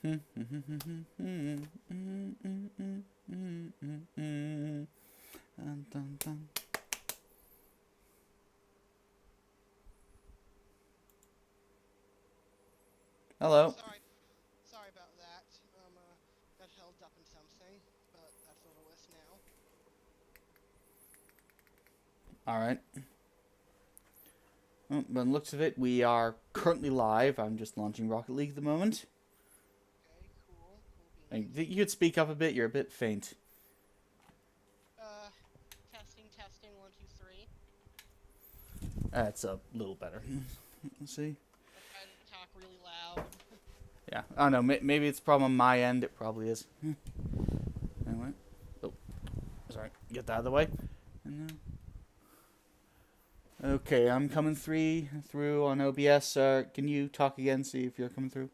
Hello. Sorry about that. Got held up in something, but that's over with now. All right. Well, by the looks of it, we are currently live. I'm just launching Rocket League at the moment. Okay, cool And beans. you could speak up a bit. You're a bit faint. Uh, testing, 1, 2, 3. That's a little better. Let's see. I'll try to talk really loud. Yeah. I don't know. Maybe it's a problem on my end. It probably is. Anyway. Oh, sorry. Get that out of the way. And now. Okay, I'm coming through on OBS. Can you talk again? See if you're coming through.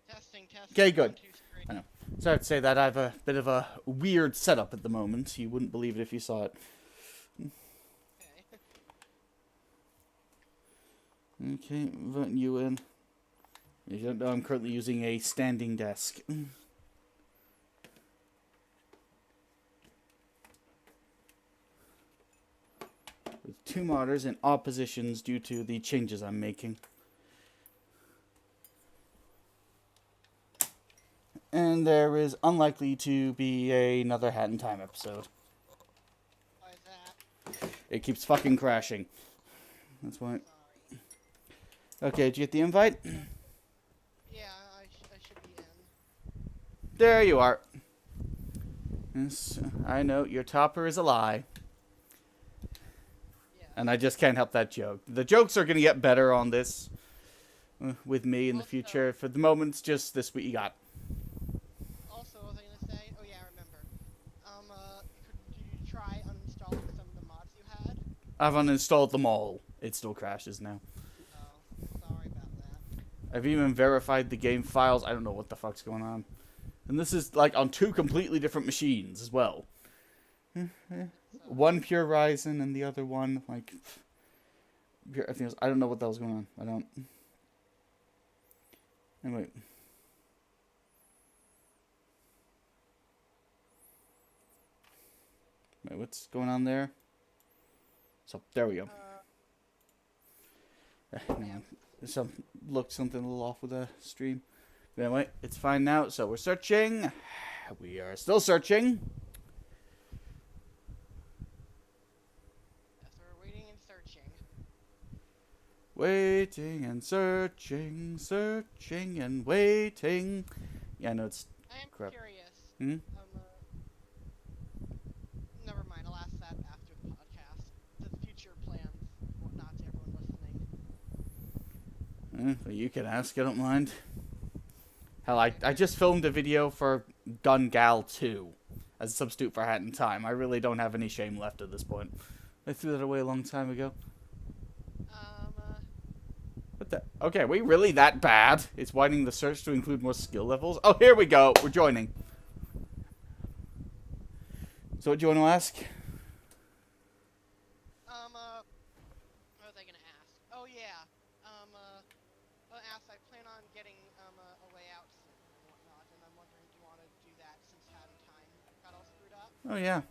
Testing, Okay, one, good. two, three. I know. Sorry to say that I have a bit of a weird setup at the moment. You wouldn't believe it if you saw it. Okay. Okay, voting you in. You don't know I'm currently using a standing desk. With 2 monitors in oppositions due to the changes I'm making. And there is unlikely to be another Hat in Time episode. Why is that? It keeps fucking crashing. That's why. Sorry. Okay, did you get the invite? Yeah, I should be in. There you are. Yes, I know, your topper is a lie. Yeah. And I just can't help that joke. The jokes are going to get better on this with me in the future. For the moment, it's just this what you got. Also, what was I gonna say? Oh yeah, I remember. Could you try uninstalling some of the mods you had? I've uninstalled them all. It still crashes now. Oh, sorry about that. I've even verified the game files. I don't know what the fuck's going on. And this is like on 2 completely different machines as well. One pure Ryzen and the other one like pure. I don't know what the hell's going on. I don't. Anyway. Wait, what's going on there? So there we go. Yeah. Something a little off with the stream. But anyway, it's fine now. So we're searching. We are still searching. Yes, we're waiting and searching. Waiting and searching and waiting. Yeah, no, it's I am crap. curious. Hmm? Never mind. I'll ask that after the podcast. The future plans, whatnot, to everyone listening. Well, you can ask. I don't mind. Hell, I just filmed a video for Gun Gal 2 as a substitute for Hat in Time. I really don't have any shame left at this point. I threw that away a long time ago. What the? Okay, are we really that bad? It's widening the search to include more skill levels? Oh, here we go. We're joining. So what do you want to ask? What was I gonna ask? Oh yeah. I asked. I plan on getting a way out soon and whatnot, and I'm wondering, do you want to do that since Hat in Time got all screwed up? Oh, yeah.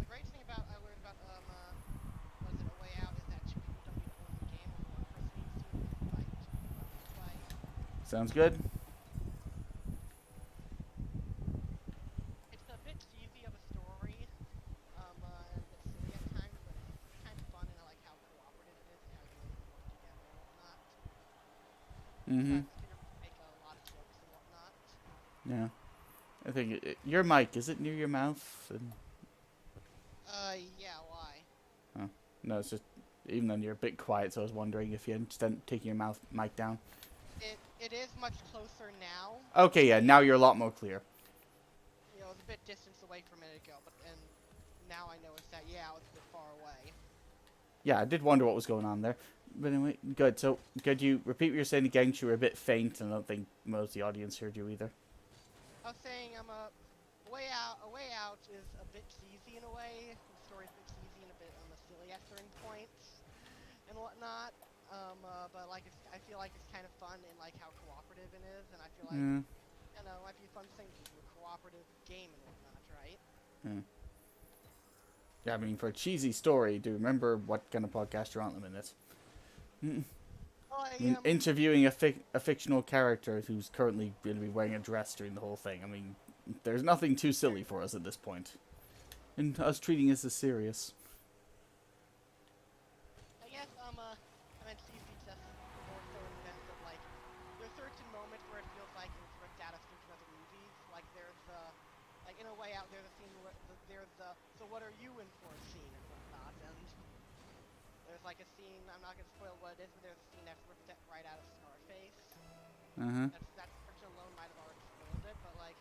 The great thing about I learned about was it a way out is that 2 people don't need to own the game, only one person needs to, and you can invite 2 people to play. Sounds good. It's a bit cheesy of a story, and a bit silly at times, but it's kind of fun, and I like how cooperative it is and how you really work together and whatnot. Mm-hmm. But I think I'm gonna make a lot of jokes and whatnot. Yeah. I think your mic, is it near your mouth? And, Yeah, why? oh, no, it's just, even then you're a bit quiet, so I was wondering if you hadn't taken your mic down. It is much closer now. Okay, yeah, now you're a lot more clear. You know, it's a bit distance away from a minute ago, and now I notice that, yeah, it's a bit far away. Yeah, I did wonder what was going on there. But anyway, good. So, could you repeat what you're saying again? You were a bit faint, and I don't think most of the audience heard you either. I was saying, a way out is a bit cheesy in a way. The story's a bit cheesy and a bit silly at certain points and whatnot. But like I feel feel like it's kind of fun in like how cooperative it is, and I feel like Yeah. you know, it might be a fun thing to do a cooperative game and whatnot, right? Yeah. Yeah, I mean, for a cheesy story, do remember what kind of podcast you're on in a minute. Well, I mean, interviewing a fictional character who's currently going to be wearing a dress during the whole thing. I mean, there's nothing too silly for us at this point. And us treating this as serious. I guess I meant CC just more so in the sense of like there's certain moments where it feels like it was ripped out of certain other movies. Like there's like in A Way Out there's a scene where there's the so what are you in for scene and whatnot, and there's like a scene, I'm not gonna spoil what it is, but there's a scene that's ripped right out of Scarface. Uh-huh. That portion alone might have already spoiled it, but like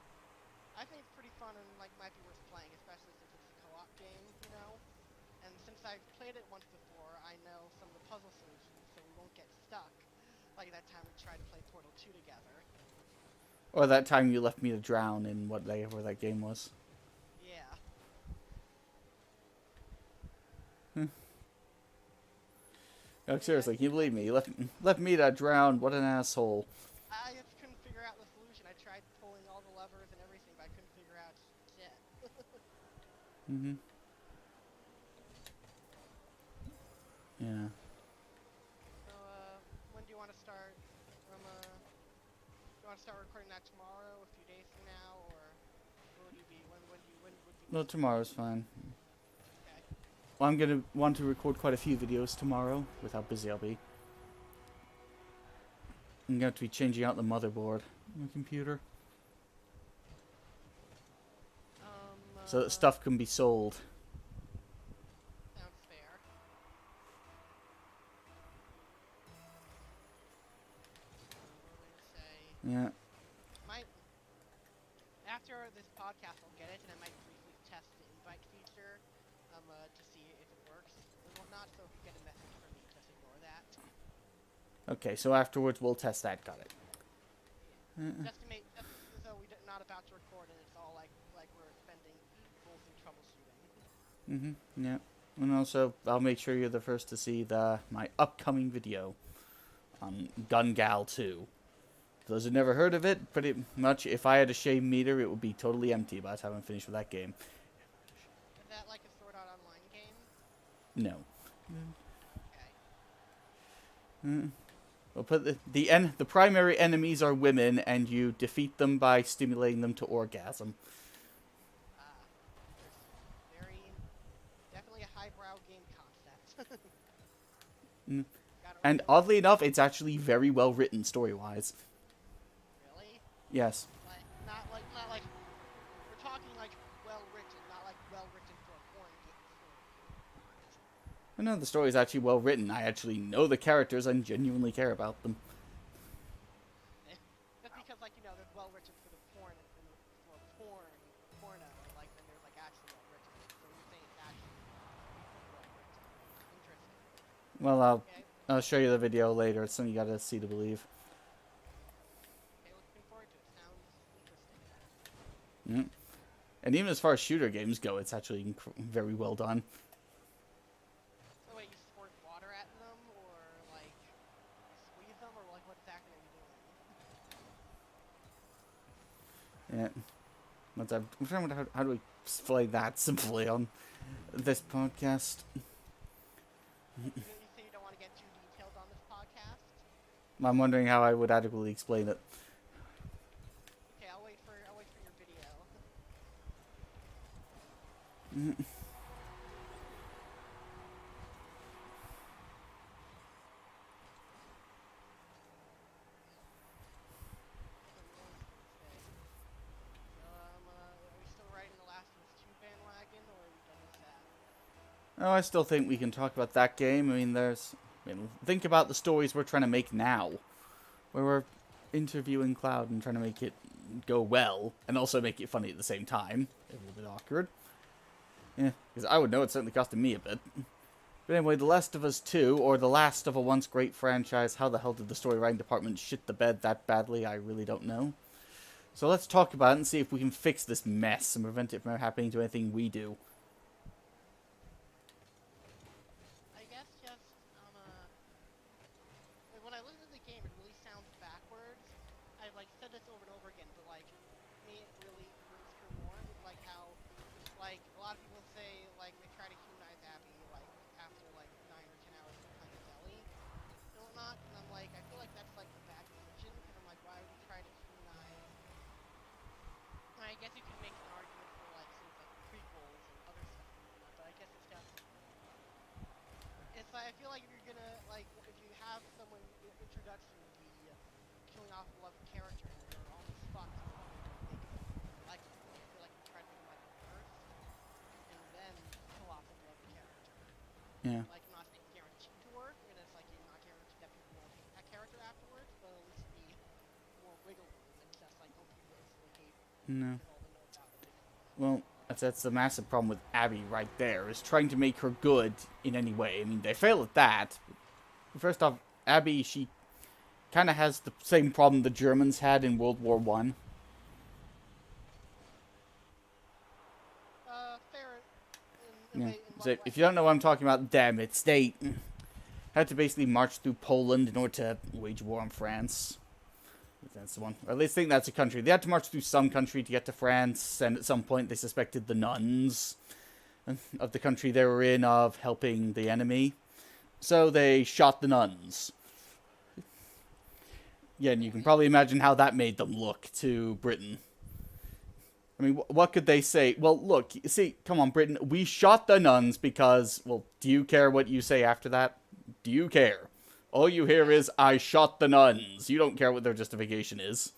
I think it's pretty fun and like might be worth playing, especially since it's a co-op game, you know. And since I've played it once before, I know some of the puzzle solutions, so we won't get stuck. Like that time we tried to play Portal 2 together. Or that time you left me to drown in whatever that game was. Yeah. Oh, seriously, can you believe me? You left me to drown. What an asshole. I just couldn't figure out the solution. I tried pulling all the levers and everything, but I couldn't figure out shit. Mm-hmm. Yeah. So, when do you want to start? Do you want to start recording that tomorrow, a few days from now, or when would you be? When would you? Well, tomorrow's fine. Okay. Well, I'm gonna want to record quite a few videos tomorrow with how busy I'll be. I'm going to be changing out the motherboard on my computer so that stuff can be sold. Sounds fair. What would I say? Yeah. Might after this podcast, I'll get it, and I might briefly test the invite feature, to see if it works and whatnot. So if you get a message from me, just ignore that. Okay, so afterwards we'll test that. Got it. Just to make, just so we're not about to record, and it's all like we're spending full through troubleshooting. Mm-hmm. Yeah. And also, I'll make sure you're the first to see my upcoming video on Gun Gal 2. For those who've never heard of it, pretty much, if I had a shame meter, it would be totally empty by the time I'm finished with that game. Is that like a Sword Art Online game? No. Okay. We'll put the primary enemies are women, and you defeat them by stimulating them to orgasm. Very, definitely a highbrow game concept. And oddly enough, it's actually very well written story-wise. Really? Yes. Like, not like we're talking like well written, not like well written for a porn game. I know the story is actually well written. I actually know the characters and genuinely care about them. Just because like there's well written for the porn and for porno, and like then there's like actually well written. So you're saying it's actually well written. Interesting. Well, Okay. I'll show you the video later. It's something you gotta see to believe. Okay, looking forward to it. Sounds interesting. Mm. And even as far as shooter games go, it's actually very well done. So wait, you squirt water at them, or like squeeze them, or like what exactly are you doing? Yeah. I'm trying to how do we explain that simply on this podcast? You say you don't want to get too detailed on this podcast? I'm wondering how I would adequately explain it. Okay, I'll wait for your video. Are we still riding the Last of Us 2 bandwagon, or are we done with that? Oh, I still think we can talk about that game. I mean, think about the stories we're trying to make now, where we're interviewing Cloud and trying to make it go well, and also make it funny at the same time. A little bit awkward. Yeah, because I would know it certainly costed me a bit. But anyway, The Last of Us 2, or the last of a once great franchise, how the hell did the story writing department shit the bed that badly? I really don't know. So let's talk about it and see if we can fix this mess and prevent it from happening to anything we do. I guess just when I looked at the game, it like said this over and over again, but like to me it really rings true more. It's like how like a lot of people say like they try to humanize Abby like after like 9 or 10 hours of playing as Ellie and whatnot, and I'm like I feel like that's like a bad decision because I'm like why would you try to humanize? I guess you can make an argument for like things like prequels and other stuff and whatnot, but I guess it's just it's like I feel like if you're gonna like if you have someone introduction be killing off a beloved character and you're almost fucked with make it likable. Like, I feel like you try to make him likable first and then kill off a beloved character. Yeah. Like I'm not saying it's guaranteed to work, and it's like you're not guaranteed that people won't hate that character afterwards, but at least be more wiggle room and just like don't people instantly hate No. because all they know about it is Well, that's the massive problem with Abby right there, is trying to make her good in any way. I mean, they fail at that. First off, Abby, she kind of has the same problem the Germans had in World War One. fair in Yeah. way, in So what if way? you don't know what I'm talking about, damn it, they had to basically march through Poland in order to wage war on France. If that's the one. Or at least think that's a country. They had to march through some country to get to France, and at some point they suspected the nuns of the country they were in of helping the enemy. So they shot the nuns. Yeah, and you can probably imagine how that made them look to Britain. I mean, what could they say? Well, look, see, come on, Britain, we shot the nuns because, well, do you care what you say after that? Do you care? All you hear is, I shot the nuns. You don't care what their justification is.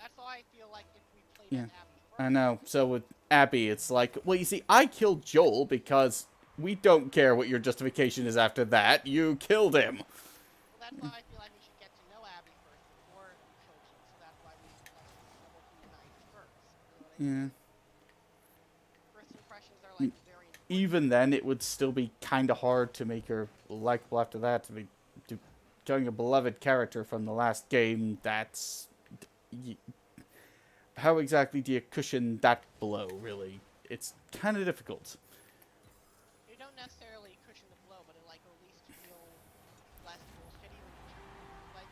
That's why I feel like if we played Yeah. as Abby first, I know. So with Abby, it's like, well, you see, I killed Joel because we don't care what your justification is after that. You killed him. well, that's why I feel like we should get to know Abby first before we coach it. So that's why we like double humanize first. You know what I mean? First impressions are like very important. Even then, it would still be kind of hard to make her likable after that. Killing a beloved character from the last game, that's... how exactly do you cushion that blow, really? It's kind of difficult. You don't necessarily cushion the blow, but it like at least feel less bullshitty when you like.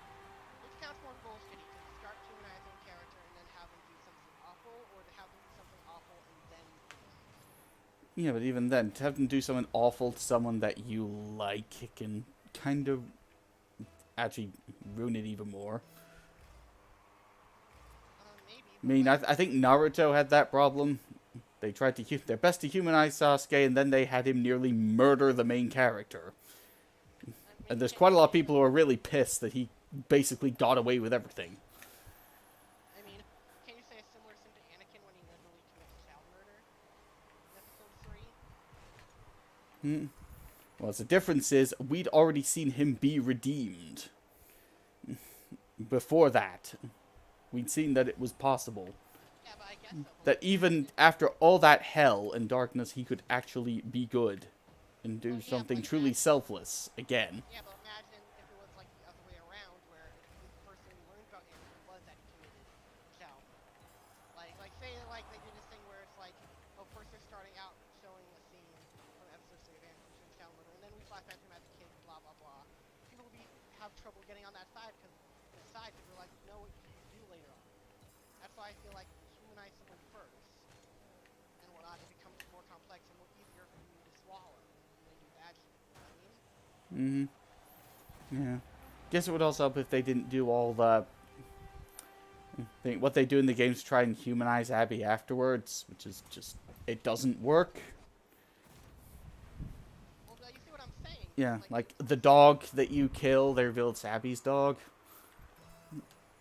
Which counts more bullshitty to start humanizing a character and then have them do something awful, or to have them do something awful and then humanize. Yeah, but even then, to have them do something awful to someone that you like, it can kind of actually ruin it even more. Maybe. I mean, I think Naruto had that problem. They tried to their best to humanize Sasuke, and then they had him nearly murder the main character. And there's quite a lot of people who are really pissed that he basically got away with everything. I mean, can you say a similar thing to Anakin when he literally commits child murder in episode 3? Well, the difference is, we'd already seen him be redeemed. Before that, we'd seen that it was possible. Yeah, but I guess so. That even after all that hell and darkness, he could actually be good. And do something truly selfless again. Yeah, but imagine if it was like the other way around, where the first thing we learned about Anakin was that he committed child murder. Like say like they did this thing where it's like, oh, first they're starting out showing a scene from episode 3 of Anakin committing child murder, and then we flash back to him as a kid, blah blah blah. People would have trouble getting on that side because we're like, know what you do later on. That's why I feel like humanize someone first and whatnot. It becomes more complex and more easier for you to swallow when they do bad shit. You know what I mean? Yeah. Guess it would also help if they didn't do all the... what they do in the games to try and humanize Abby afterwards, which is just... it doesn't work. Well, you see what I'm saying? Yeah, like the dog that you kill, they reveal it's Abby's dog,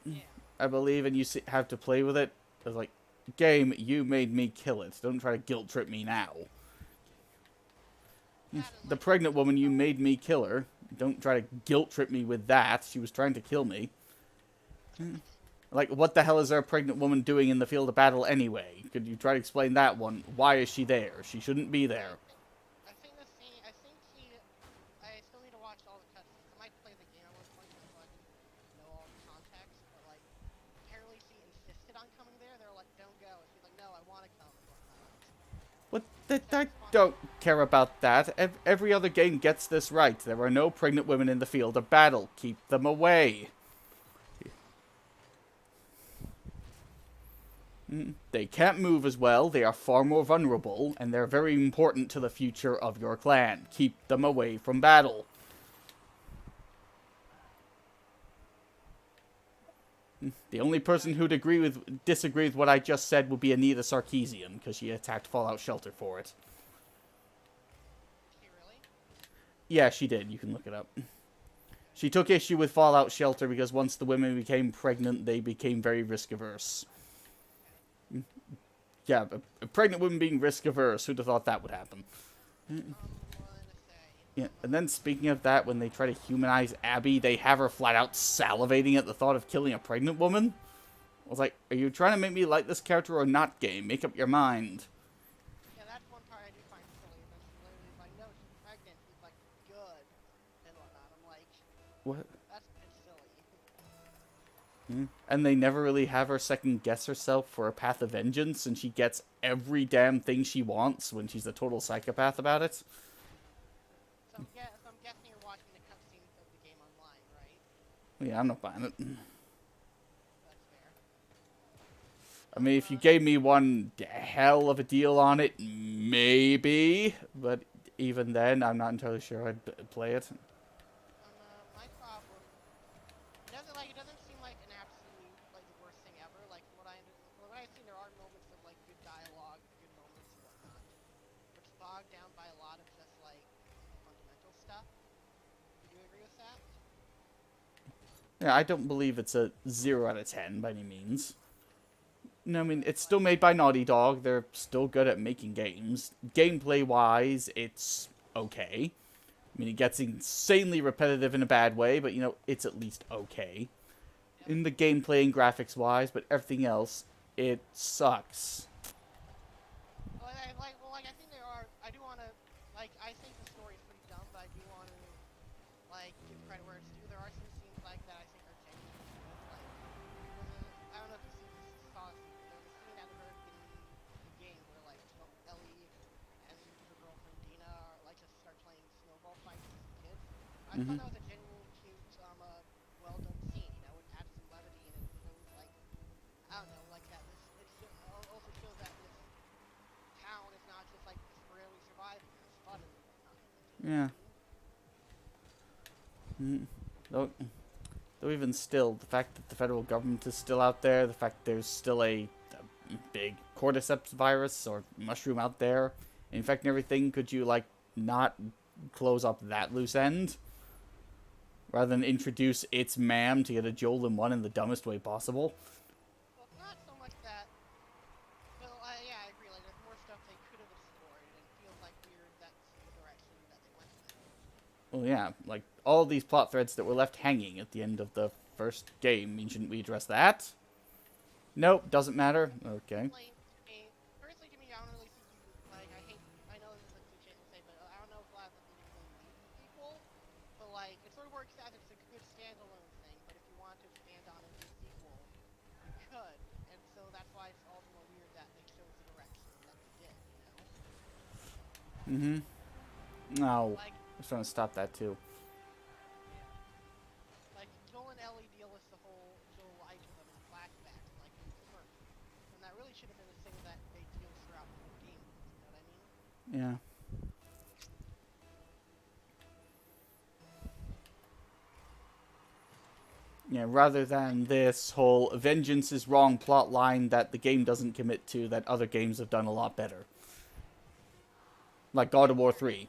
Yeah. I believe, and you have to play with it. It's like, game, you made me kill it. Don't try to guilt trip me now. The pregnant woman, you made me kill her. Don't try to guilt trip me with that. She was trying to kill me. Like, what the hell is our pregnant woman doing in the field of battle anyway? Could you try to explain that one? Why is she there? She shouldn't be there. I think the scene. I still need to watch all the cutscenes. I might play the game at one point just so I can know all the context. But like, apparently she insisted on coming there. They're like, "Don't go." And she's like, "No, I want to come." And whatnot. What? I don't care about that. Every other game gets this right. There are no pregnant women in the field of battle. Keep them away. They can't move as well, they are far more vulnerable, and they're very important to the future of your clan. Keep them away from battle. The only person who'd disagree with what I just said would be Anita Sarkeesian, because she attacked Fallout Shelter for it. She really? Yeah, she did. You can look it up. She took issue with Fallout Shelter because once the women became pregnant, they became very risk-averse. Yeah, a pregnant woman being risk-averse, who'd have thought that would happen? What did I say? Yeah, and then speaking of that, when they try to humanize Abby, they have her flat out salivating at the thought of killing a pregnant woman. I was like, are you trying to make me like this character or not, game? Make up your mind. Yeah, that's one part I do find silly. When she literally is like, no, she's pregnant. He's like, good, and whatnot. I'm like, What? that's a bit silly. And they never really have her second guess herself for a path of vengeance, and she gets every damn thing she wants when she's a total psychopath about it. So, yeah, so I'm guessing you're watching the cutscenes of the game online, right? Yeah, I'm not buying it. That's fair. I mean, if you gave me one hell of a deal on it, maybe. But even then, I'm not entirely sure I'd play it. My problem, it doesn't seem like an absolute, like, the worst thing ever. Like, from what I've seen, there are moments of, like, good dialogue, good moments and whatnot. But it's bogged down by a lot of just, like, fundamental stuff. Would you agree with that? Yeah, I don't believe it's a 0 out of 10 by any means. No, I mean, it's still made by Naughty Dog. They're still good at making games. Gameplay-wise, it's okay. I mean, it gets insanely repetitive in a bad way, but, you know, it's at least okay. In the gameplay and graphics-wise, but everything else, it sucks. I think there are, I do want to, like, I think the story is pretty dumb, but I do want to, like, give credit where it's due. There are some scenes like that I think are genuinely good. Like, I don't know if you saw there's a scene at the very beginning of the game where, like, Ellie and her girlfriend Dina are, like, just start playing snowball fights as kids. I thought that was a genuinely cute, well done scene. You know, it adds some levity and it shows, like, I don't know, like that. Also shows that this town is not just like just barely surviving. There's fun and whatnot. Yeah. Though even still, the fact that the federal government is still out there, the fact there's still a big cordyceps virus or mushroom out there infecting everything, could you, like, not close up that loose end? Rather than introduce its ma'am to get a Joel in one in the dumbest way possible? Well, it's not so much that. Well, yeah, I agree. Like, there's more stuff they could have explored, and it feels like weird that's the direction that they went with. Well, yeah, like, all these plot threads that were left hanging at the end of the first game, shouldn't we address that? Nope, doesn't matter. Okay. Personally, to me, I don't really think you, like, I know this is a cliche to say, but I don't know if a lot of the things you really need the sequel, but, like, it sort of works as it's a good standalone thing, but if you want to expand on it in the sequel, you could, and so that's why it's all the more weird that they chose the direction that they did, you know? No. Like, I was trying to stop that, too. like, Joel and Ellie deal with the whole Joel lied to them in flashbacks, like in the first. And that really should have been a thing that they deal throughout the whole game, you know what I mean? Yeah. Yeah, rather than this whole vengeance is wrong plot line that the game doesn't commit to that other games have done a lot better. Like God of War 3.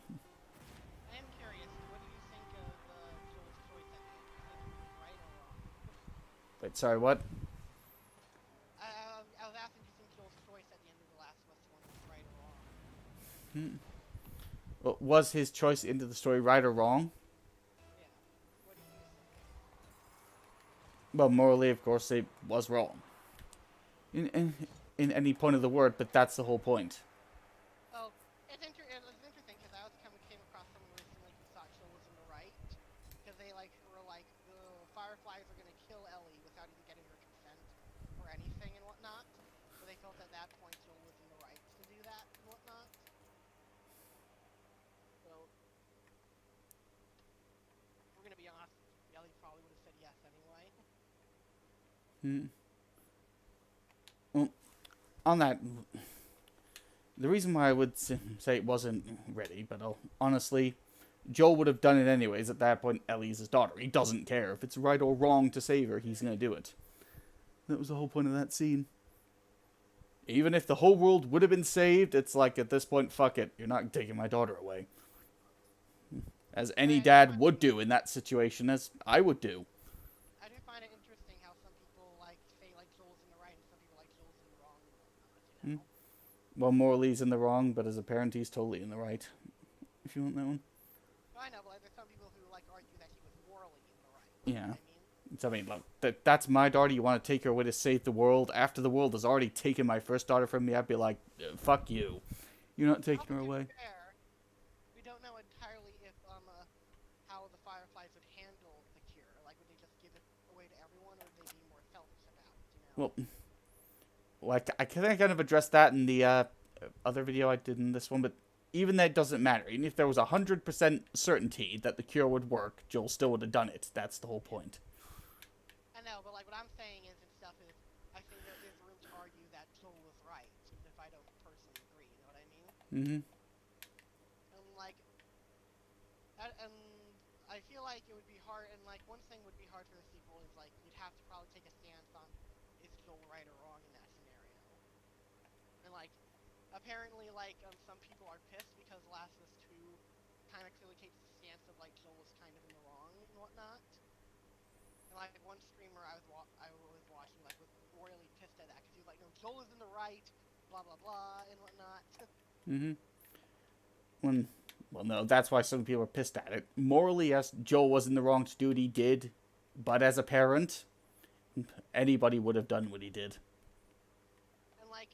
I am curious, what do you think of Joel's choice at the end? Do you think he was right or wrong? Wait, sorry, what? I was asking, do you think Joel's choice at the end of The Last of Us 1 was right or wrong? Well, was his choice into the story right or wrong? Yeah. What do you think? Well, morally, of course, it was wrong. In any point of the word, but that's the whole point. Oh, it's interesting because I came across someone recently who thought Joel was in the right. Because they, like, were like, the Fireflies are going to kill Ellie without even getting her consent or anything and whatnot. So they felt at that point Joel was in the right to do that and whatnot. So, if we're going to be honest, Ellie probably would have said yes anyway. Well, on that, the reason why I would say it wasn't ready, but honestly, Joel would have done it anyways. At that point, Ellie's his daughter. He doesn't care if it's right or wrong to save her. He's gonna do it. That was the whole point of that scene. Even if the whole world would have been saved, it's like at this point, fuck it. You're not taking my daughter away. As any dad would do in that situation, as I would do. I do find it interesting how some people like say like Joel's in the right and some people like Joel's in the wrong and whatnot, you know? Well, morally he's in the wrong, but as a parent he's totally in the right. If you want that one. Well, I know, but like, there's some people who like argue that he was morally in the right. Yeah. You know what I mean? So, I mean, look, that's my daughter. You want to take her away to save the world? After the world has already taken my first daughter from me, I'd be like, fuck you. You're not taking her away. Fair, we don't know entirely if how the Fireflies would handle the cure. Like, would they just give it away to everyone, or would they be more selfish about it? You know? Well, like I kind of addressed that in the other video I did in this one, but even that doesn't matter. Even if there was 100% certainty that the cure would work, Joel still would have done it. That's the whole point. I know, but like what I'm saying is and stuff is, I think there is room to argue that Joel was right, even if I don't personally agree. You know what I mean? Mm-hmm. And like, and I feel like it would be hard. And like one thing would be hard for the sequel is like you'd have to probably take a stance on is Joel right or wrong in that scenario. And like, apparently like some people are pissed because Last of Us 2 kind of clearly takes the stance of like Joel was kind of in the wrong and whatnot. And like one streamer I was watching like was royally pissed at that because he was like, no, Joel is in the right, blah blah blah and whatnot. Mm-hmm. Well, no, that's why some people are pissed at it. Morally, yes, Joel was in the wrong to do what he did, but as a parent, anybody would have done what he did. And like,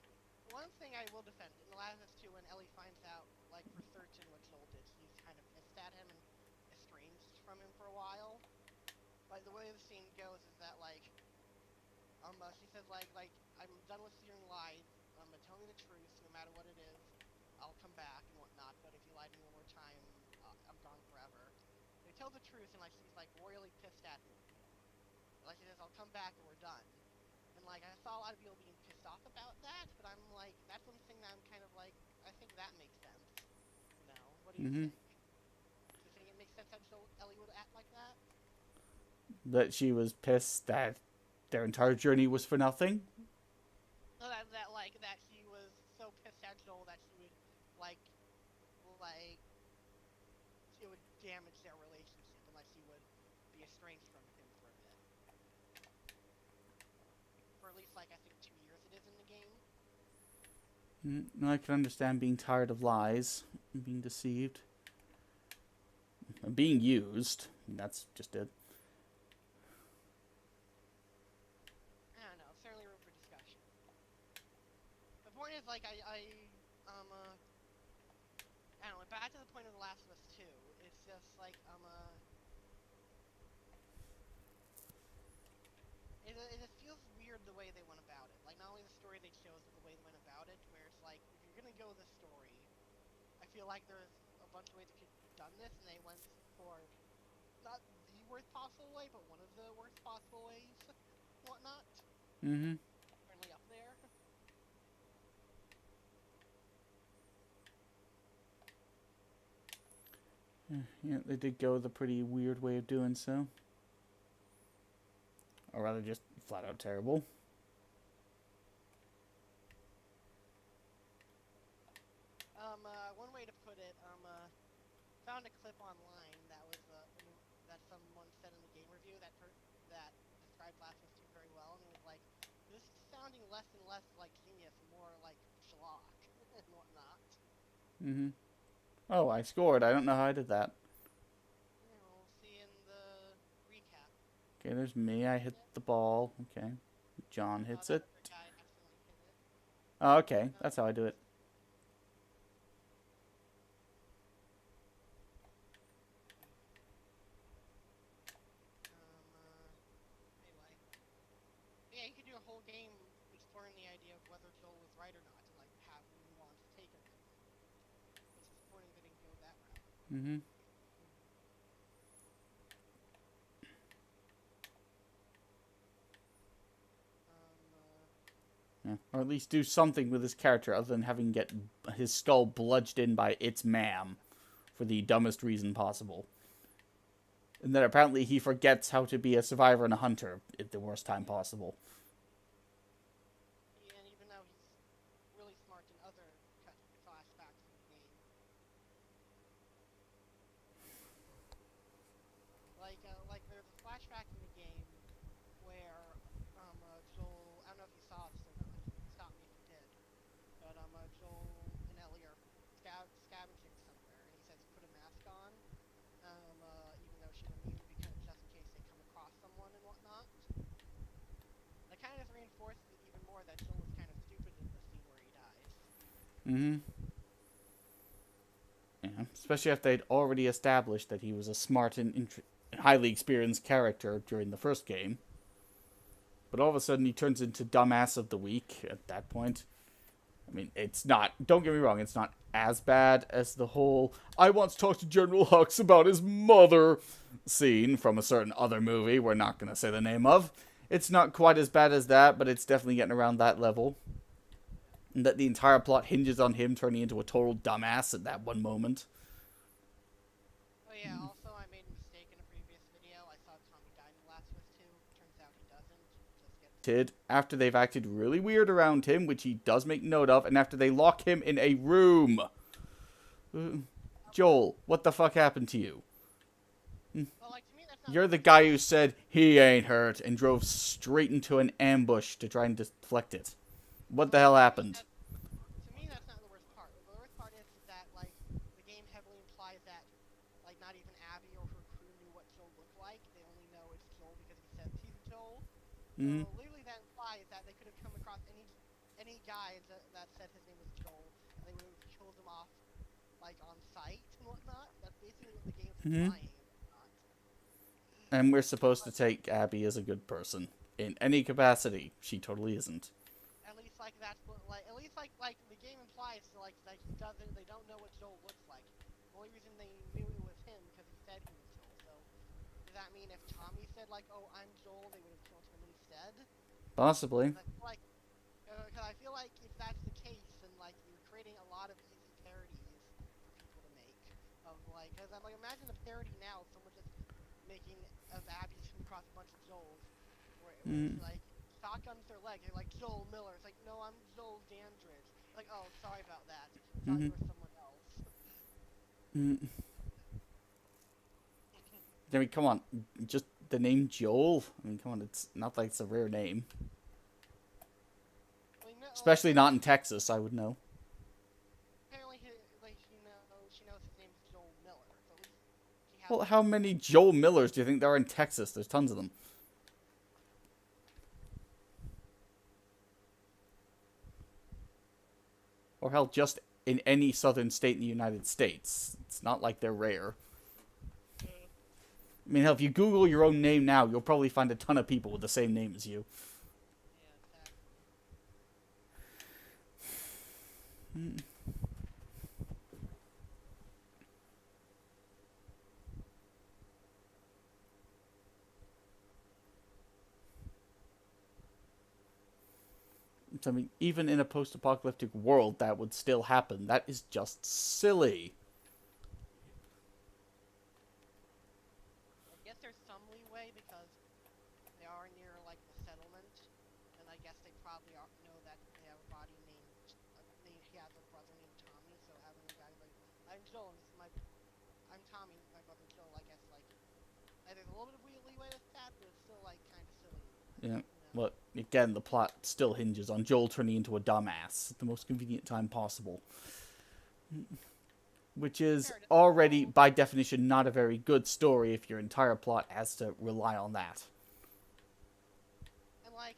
one thing I will defend in The Last of Us 2, when Ellie finds out like for certain what Joel did, she's kind of pissed at him and estranged from him for a while. Like the way the scene goes is that like, she says like I'm done with hearing lies. Tell me the truth, no matter what it is. I'll come back and whatnot. But if you lie to me one more time, I'm gone forever. They tell the truth, and like she's like royally pissed at him. Like she says, I'll come back and we're done. And like I saw a lot of people being pissed off about that, but I'm like, that's one thing that I'm kind of like, I think that makes sense. You know, what do you think? Do you think it makes sense that Ellie would act like that? That she was pissed that their entire journey was for nothing? No, that she was so pissed at Joel that she would like it would damage their relationship and like she would be estranged from him for a bit. For at least like I think 2 years it is in the game. I can understand being tired of lies, being deceived, being used. That's just it. I don't know, certainly room for discussion. The point is like I don't know, back to the point of The Last of Us 2, it's just like it just feels weird the way they went about it. Like not only the story they chose, but the way they went about it, where it's like if you're gonna go this story, I feel like there's a bunch of ways they could have done this, and they went for not the worst possible way, but one of the worst possible ways, whatnot. Mm-hmm. Certainly up there. Yeah, they did go the pretty weird way of doing so. Or rather, just flat out terrible. One way to put it, found a clip online that was that someone said in the game review that described Last of Us 2 very well, and it was like, this is sounding less and less like Genius, more like schlock and whatnot. Mm-hmm. Oh, I scored. I don't know how I did that. We'll see in the recap. Okay, there's me. I hit the ball. Okay. John hits it. Guy accidentally hit it. Oh, okay. That's how I do it. Anyway. Yeah, you could do a whole game exploring the idea of whether Joel was right or not, and like have a nuanced take on it. It's disappointing they didn't go that route. Mm-hmm. Yeah. Or at least do something with his character other than having get his skull bludged in by its ma'am for the dumbest reason possible. And then apparently he forgets how to be a survivor and a hunter at the worst time possible. And even though he's really smart in other flashbacks of the game. Like there's a flashback in the game where Joel, I don't know if you saw this or not. Stop me if you did. But Joel and Ellie are scavenging somewhere, and he says put a mask on. Even though she's immune, because just in case they come across someone and whatnot. That kind of reinforces it even more that Joel is kind of stupid in the scene where he dies. Mm-hmm. Yeah, especially if they'd already established that he was a smart and highly experienced character during the first game. But all of a sudden he turns into dumbass of the week at that point. I mean, it's not, don't get me wrong, it's not as bad as the whole I once talked to General Hux about his mother scene from a certain other movie we're not going to say the name of. It's not quite as bad as that, but it's definitely getting around that level. And that the entire plot hinges on him turning into a total dumbass at that one moment. Oh yeah, also I made a mistake in a previous video. I thought Tommy died in The Last of Us 2. Turns out he doesn't. After they've acted really weird around him, which he does make note of, and after they lock him in a room. Joel, what the fuck happened to you? Well, like, to me, that's not You're the guy who said he ain't hurt and drove straight into an ambush to try and deflect it. What the hell happened? To me, that's not the worst part. The worst part is that, like, the game heavily implies that, like, not even Abby or her crew knew what Joel looked like. They only know it's Joel because he says he's Joel. Mm-hmm. So, literally, that implies that they could have come across any guy that said his name was Joel, and they would have killed him off, like, on sight and whatnot. That's basically what the game's implying. And we're supposed to take Abby as a good person. In any capacity, she totally isn't. At least, like, that's what, like, at least, like, the game implies, like, he doesn't, they don't know what Joel looks like. The only reason they knew it was him, because he said he was Joel, so, does that mean if Tommy said, like, oh, I'm Joel, they would have killed him instead? Possibly. Because I feel like if that's the case, then, like, you're creating a lot of easy parodies for people to make, of, like, because I'm like, imagine a parody now, someone just making of Abby come across a bunch of Joels, where it's like, shotguns their leg, they're like, Joel Miller. It's like, no, I'm Joel Dandridge. Like, oh, sorry about that. I thought you were someone else. I mean, come on. Just the name Joel? I mean, come on. It's not like it's a rare name. I mean, no, Especially not in Texas, I would know. apparently, she knows his name's Joel Miller. So at least she has. Well, how many Joel Millers do you think there are in Texas? There's tons of them. Or hell, just in any southern state in the United States. It's not like they're rare. I mean, hell, if you Google your own name now, you'll probably find a ton of people with the same name as you. Yeah, exactly. I mean, even in a post-apocalyptic world, that would still happen. That is just silly. I guess there's some leeway because they are near, like, the settlement, and I guess they probably know that they have a body named, he has a brother named Tommy, so having a guy like, I'm Joel, and I'm Tommy, my brother Joel, I guess, like, there's a little bit of leeway with that, but it's still, like, kind of silly. Yeah. But again, the plot still hinges on Joel turning into a dumbass at the most convenient time possible. Which is already, by definition, not a very good story if your entire plot has to rely on that. And, like,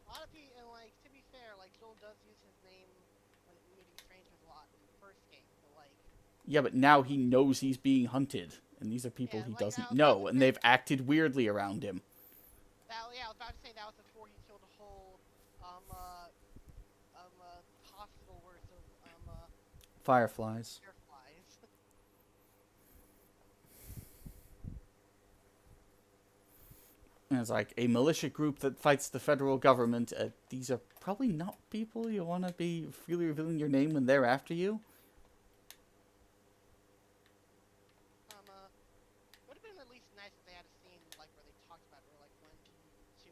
a lot of people, and, like, to be fair, like, Joel does use his name when meeting strangers a lot in the first game, but, like... Yeah, but now he knows he's being hunted, and these are people he doesn't know, and they've acted weirdly around him. Yeah, I was about to say that was before he killed a whole, hospital worth of, Fireflies. fireflies. And it's like a militia group that fights the federal government. These are probably not people you want to be freely revealing your name when they're after you. Would have been at least nice if they had a scene like where they talked about where like when to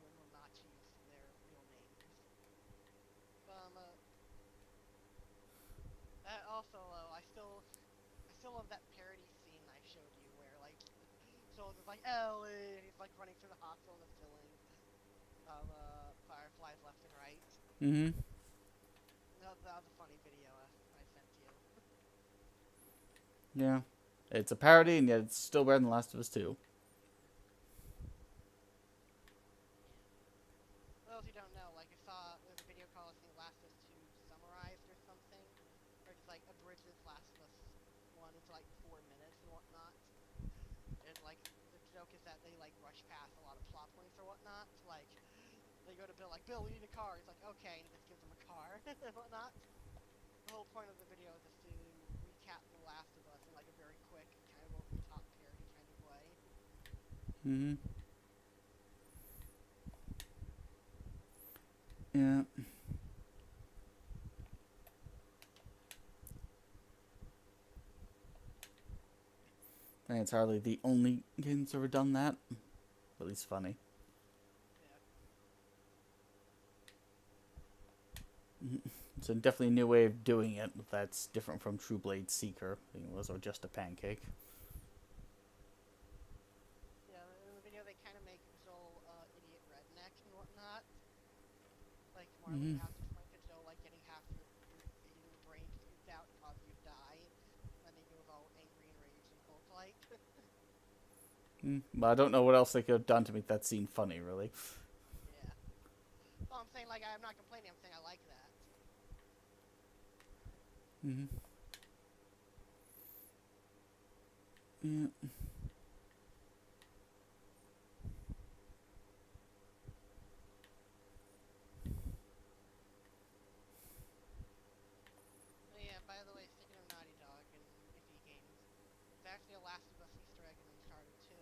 and when not to use their real names. Also, I still love that parody scene I showed you where like soldiers like Ellie, and he's like running through the hospital and killing fireflies left and right. Mm-hmm. That was a funny video I sent to you. Yeah. It's a parody, and yet it's still better than The Last of Us 2. For those who don't know, like I saw there's a video called Last of Us 2 Summarized or something, where it just like abridges Last of Us 1 into like 4 minutes and whatnot. And like the joke is that they like rush past a lot of plot points or whatnot. Like they go to Bill, like, Bill, we need a car. He's like, okay, and he just gives him a car and whatnot. The whole point of the video is just to recap The Last of Us in like a very quick, kind of over the top parody kind of way. Mm-hmm. Yeah. I think it's hardly the only game that's ever done that. At least funny. Yeah. It's a definitely new way of doing it that's different from True Blade Seeker, I think it was, or Just a Pancake. Yeah, in the video they kind of make Joel idiot redneck and whatnot. Like, Marley has to explain to Joel, like, getting half your brain scooped out cause you die. And he goes all angry and raged and cult-like. But I don't know what else they could have done to make that scene funny, really. Yeah. So I'm saying, like, I'm not complaining, I'm saying I like that. Mm-hmm. Yeah. Oh, yeah, by the way, speaking of Naughty Dog and iffy games, there's actually a Last of Us Easter egg in Uncharted 2.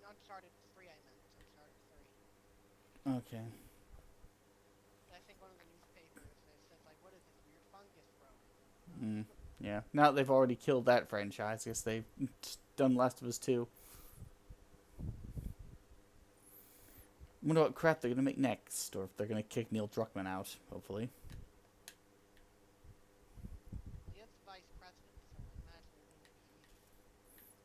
Uncharted 3, I meant. Uncharted 3. Okay. I think one of the newspapers says, like, what is this weird fungus growing? Yeah. Now that they've already killed that franchise, I guess they've done Last of Us 2. I wonder what crap they're going to make next, or if they're going to kick Neil Druckmann out, hopefully. He is vice president, so I imagine it wouldn't be easy.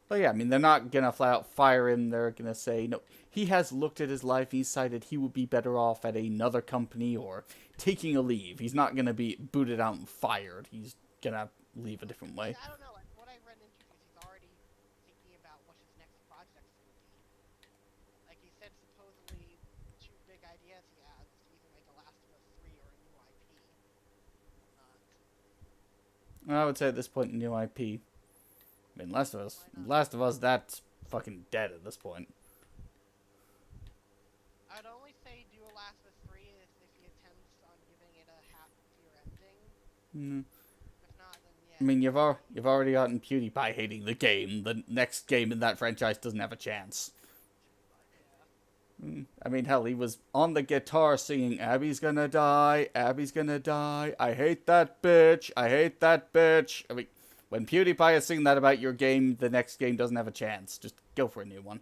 But yeah, I mean, they're not going to flat out fire him. They're going to say, no, he has looked at his life. He's decided he would be better off at another company or taking a leave. He's not going to be booted out and fired. He's going to leave a different way. I don't know. Like, what I read in interviews, he's already thinking about what his next project's going to be. Like, he said supposedly 2 big ideas he has is to either make a Last of Us 3 or a new IP. I would say at this point, new IP. I mean, Last of Us, that's fucking dead at this point. I'd only say do a Last of Us 3 if he attempts on giving it a happier ending. If not, then yeah. I mean, you've already gotten PewDiePie hating the game. The next game in that franchise doesn't have a chance. Yeah. I mean, hell, he was on the guitar singing, Abby's gonna die, Abby's gonna die, I hate that bitch, I hate that bitch. I mean, when PewDiePie is singing that about your game, the next game doesn't have a chance. Just go for a new one.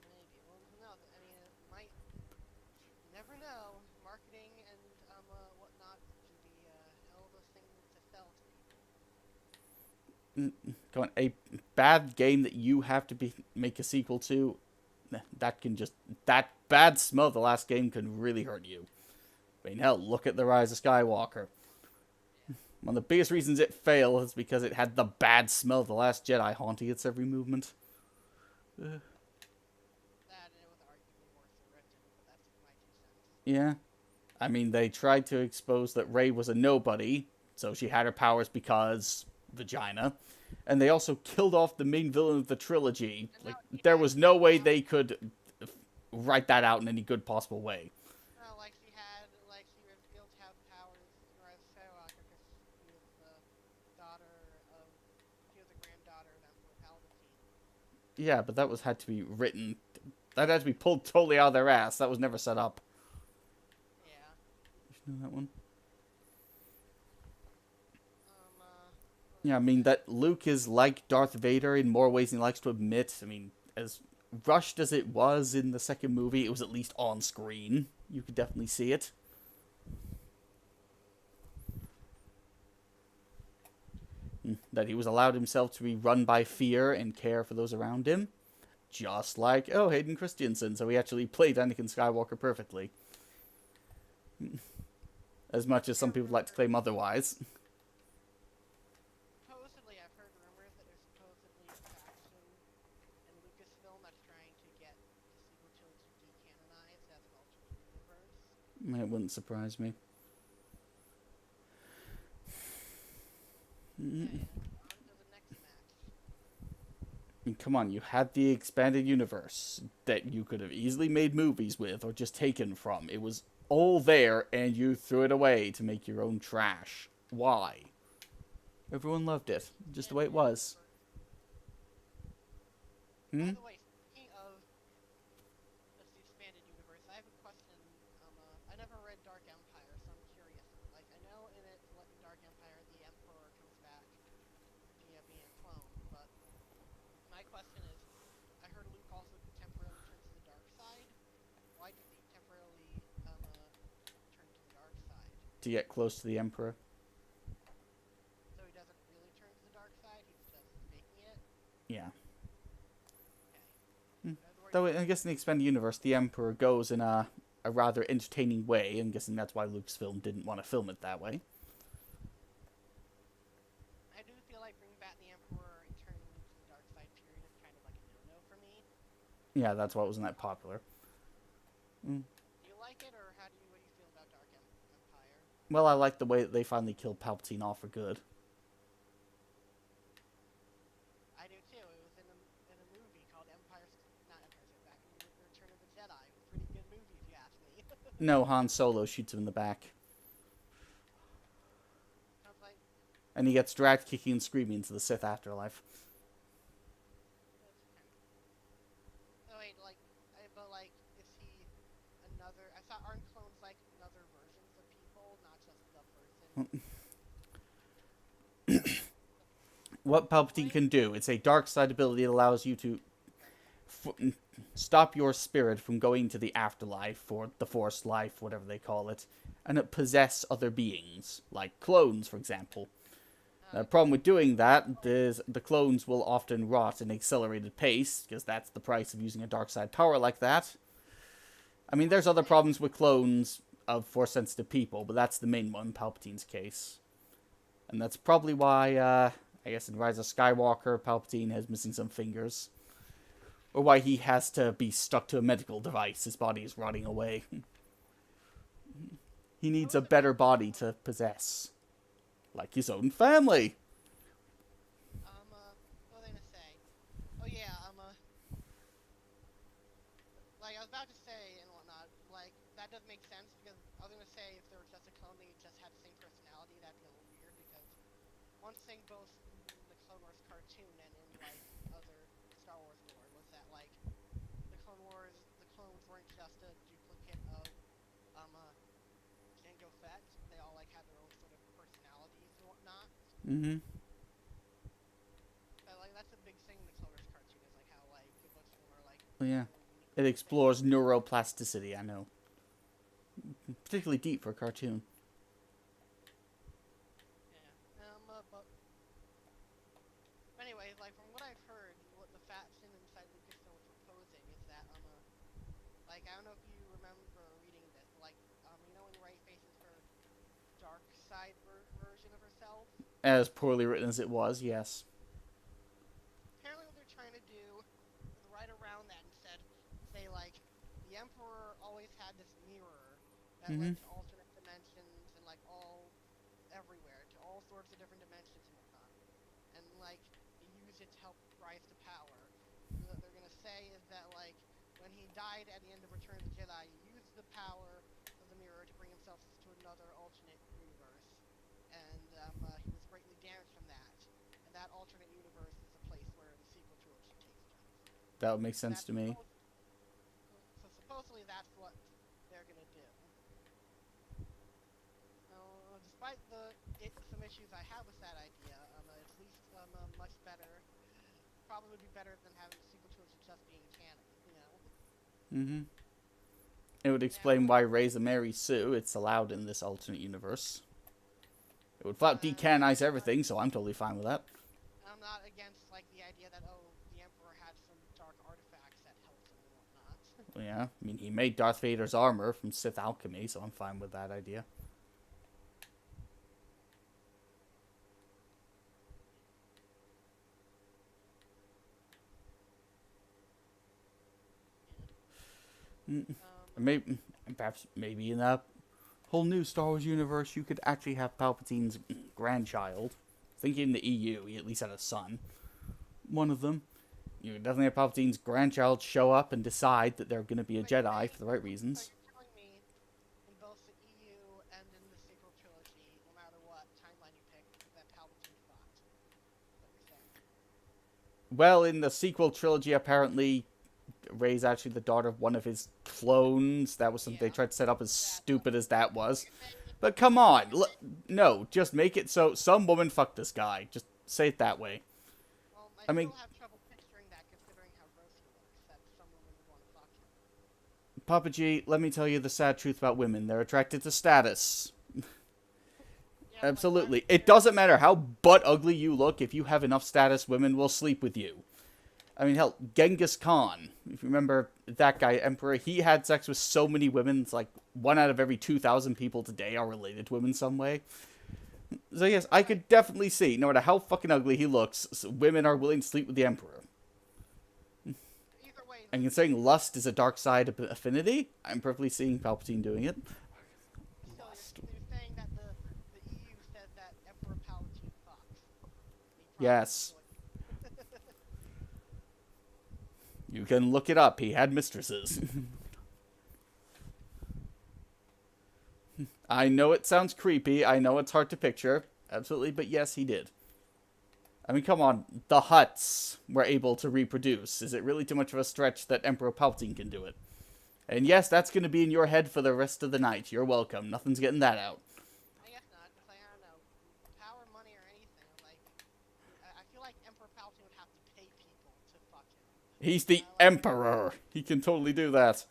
Maybe. Well, no, I mean, it might. You never know. Marketing and whatnot can be a hell of a thing to sell to people. Come on, a bad game that you have to make a sequel to, that bad smell of the last game can really hurt you. I mean, hell, look at The Rise of Skywalker. One of the biggest reasons it failed is because it had the bad smell of The Last Jedi haunting its every movement. That and it was arguably worse than written, but that's my 2 cents. Yeah. I mean, they tried to expose that Rey was a nobody, so she had her powers because vagina. And they also killed off the main villain of the trilogy. Like, there was no way they could write that out in any good possible way. No, she revealed to have powers in Rise of Skywalker because she was the granddaughter of Emperor Palpatine. Yeah, but that was had to be written. That had to be pulled totally out of their ass. That was never set up. Yeah. You know that one? What was Yeah, I I gonna mean, say? that Luke is like Darth Vader in more ways than he likes to admit. I mean, as rushed as it was in the second movie, it was at least on screen. You could definitely see it. That he was allowed himself to be run by fear and care for those around him. Just like, oh, Hayden Christensen. So he actually played Anakin Skywalker perfectly. As much as I some hear people like to rumors. claim otherwise. Supposedly, I've heard rumors that there's supposedly a faction in Lucasfilm that's trying to get the sequel trilogy decanonized as an alternate universe. It wouldn't surprise me. Okay, on to the next match. I mean, come on, you had the expanded universe that you could have easily made movies with or just taken from. It was all there, and you threw it away to make your own trash. Why? Everyone loved it, just the way it Expanded was. universe. By Hmm? the way, speaking of the expanded universe, I have a question. I never read Dark Empire, so I'm curious. Like, I know in Dark Empire, the Emperor comes back via being a clone, but my question is, I heard Luke also temporarily turns to the dark side. Why does he temporarily turn to the dark side? To get close to the Emperor. So he doesn't really turn to the dark side. He's just faking it. Yeah. Okay. Hmm. In other words, Though, I guess in the expanded universe, the Emperor goes in a rather entertaining way. I'm guessing that's why Lucasfilm didn't want to film it that way. I do feel like bringing back the Emperor and turning Luke to the dark side period is kind of like a no-no for me. Yeah, that's why it wasn't that popular. Mm. Do you like it, or what do you feel about Empire? Well, I like the way that they finally killed Palpatine off for good. I do too. It was in a movie called not Empire Strikes Back, Return of the Jedi. It was a pretty good movie, if you ask me. No, Han Solo shoots him in the back. Sounds like And he gets dragged kicking and screaming into the Sith afterlife. that's kind of. Oh wait, but like, is he another? I thought aren't clones like other versions of people, not just the person? What Palpatine Wait, can do, it's a dark side ability that allows you to stop your spirit from going to the afterlife, or the Force life, whatever they call it, and it possess other beings, like clones, for example. The problem with doing that is the clones will often rot at an accelerated pace, because that's the price of using a dark side power like that. I mean, there's other problems with clones of Force-sensitive people, but that's the main one in Palpatine's case. And that's probably why, I guess in Rise of Skywalker, Palpatine is missing some fingers. Or why he has to be stuck to a medical device. His body is rotting away. He needs a better body to possess. Like his own family. what was I gonna say? Oh yeah, like I was about to say and whatnot, like that does make sense because I was gonna say if there was just a clone they just had the same personality, that'd be a little weird because one thing both in the Clone Wars cartoon and in like other Star Wars lore was that like the clones weren't just a duplicate of Jango Fett. They all like had their own sort of personalities and whatnot. Mm-hmm. But like that's a big thing in the Clone Wars cartoon is like how like a bunch of them are like Oh, yeah. their own unique It thing. explores neuroplasticity, I know. Particularly deep for a cartoon. Yeah. But anyways, like from what I've heard, what the faction inside Lucasfilm was proposing is that like I don't know if you remember reading this, like when Rey faces her dark side version of herself. As poorly written as it was, yes. Apparently, what they're trying to do is right around that instead say like the Emperor always had this mirror that Mm-hmm. led to alternate dimensions and like all everywhere to all sorts of different dimensions and whatnot, and like he used it to help rise to power. So what they're gonna say is that like when he died at the end of Return of the Jedi, he used the power of the mirror to bring himself to another alternate universe, and he was greatly damaged from that. And that alternate universe is the place where the sequel trilogy takes place. That would make sense That's to me. so supposedly that's what they're gonna do. Despite some issues I have with that idea, it's at least much better. Probably would be better than having the sequel trilogy just being canon. You know. Mm-hmm. It would Now, explain why Ray's a Mary Sue. It's allowed in this alternate universe. It would flat decanonize everything, so I'm totally fine with that. I'm not against like the idea that the Emperor had some dark artifacts that helped him and whatnot. Well, yeah, I mean, he made Darth Vader's armor from Sith alchemy, so I'm fine with that idea. Maybe, perhaps, maybe in a whole new Star Wars universe, you could actually have Palpatine's grandchild. Thinking in the EU, he at least had a son. One of them. You would definitely have Palpatine's grandchild show up and decide that they're going to be a Jedi for the right reasons. So you're telling me, in both the EU and in the sequel trilogy, no matter what timeline you pick, that Palpatine fought. Is that what you're saying? Well, in the sequel trilogy, apparently, Rey's actually the daughter of one of his clones. That was something they tried to set up, as stupid as that was. But come on, no, just make it so some woman fucked this guy. Just say it that way. Well, I mean, still have trouble picturing that, considering how gross he looks. That some woman would want to fuck him. Papa G, let me tell you the sad truth about women. They're attracted to status. Yeah, Absolutely. Like, It doesn't matter how butt ugly you look. If you have enough status, women will sleep with you. I mean, hell, Genghis Khan, if you remember that guy, Emperor, he had sex with so many women. It's like 1 out of every 2,000 people today are related to him in some way. So yes, I could definitely see, no matter how fucking ugly he looks, women are willing to sleep with the Emperor. either way, And considering lust is a dark side of affinity, I'm perfectly seeing Palpatine doing it. so you're saying that the EU said that Emperor Palpatine fucks. Yes. You can look it up. He had mistresses. I know it sounds creepy. I know it's hard to picture. Absolutely, but yes, he did. I mean, come on. The Hutts were able to reproduce. Is it really too much of a stretch that Emperor Palpatine can do it? And yes, that's going to be in your head for the rest of the night. You're welcome. Nothing's getting that out. I guess not. It's like, I don't know, power, money, or anything. Like, I feel like Emperor Palpatine would have to pay people to fuck him. He's the Emperor. He can totally do that.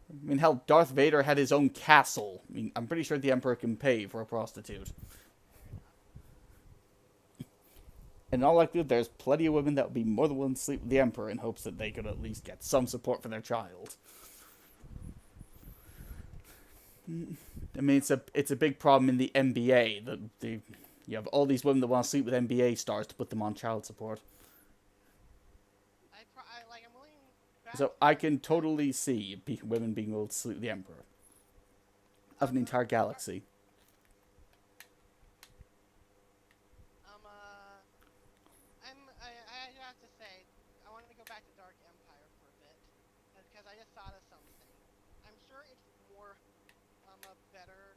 I mean, hell, Darth Vader had his own castle. I mean, I'm pretty sure the Emperor can pay for a prostitute. And in all likelihood, there's plenty of women that would be more than willing to sleep with the Emperor in hopes that they could at least get some support for their child. I mean, it's a big problem in the NBA. You have all these women that want to sleep with NBA stars to put them on child support. I'm willing. So I can totally see women being able to sleep with the Emperor of an entire galaxy. I have to say, I wanted to go back to Dark Empire for a bit, because I just thought of something. I'm sure it's more, better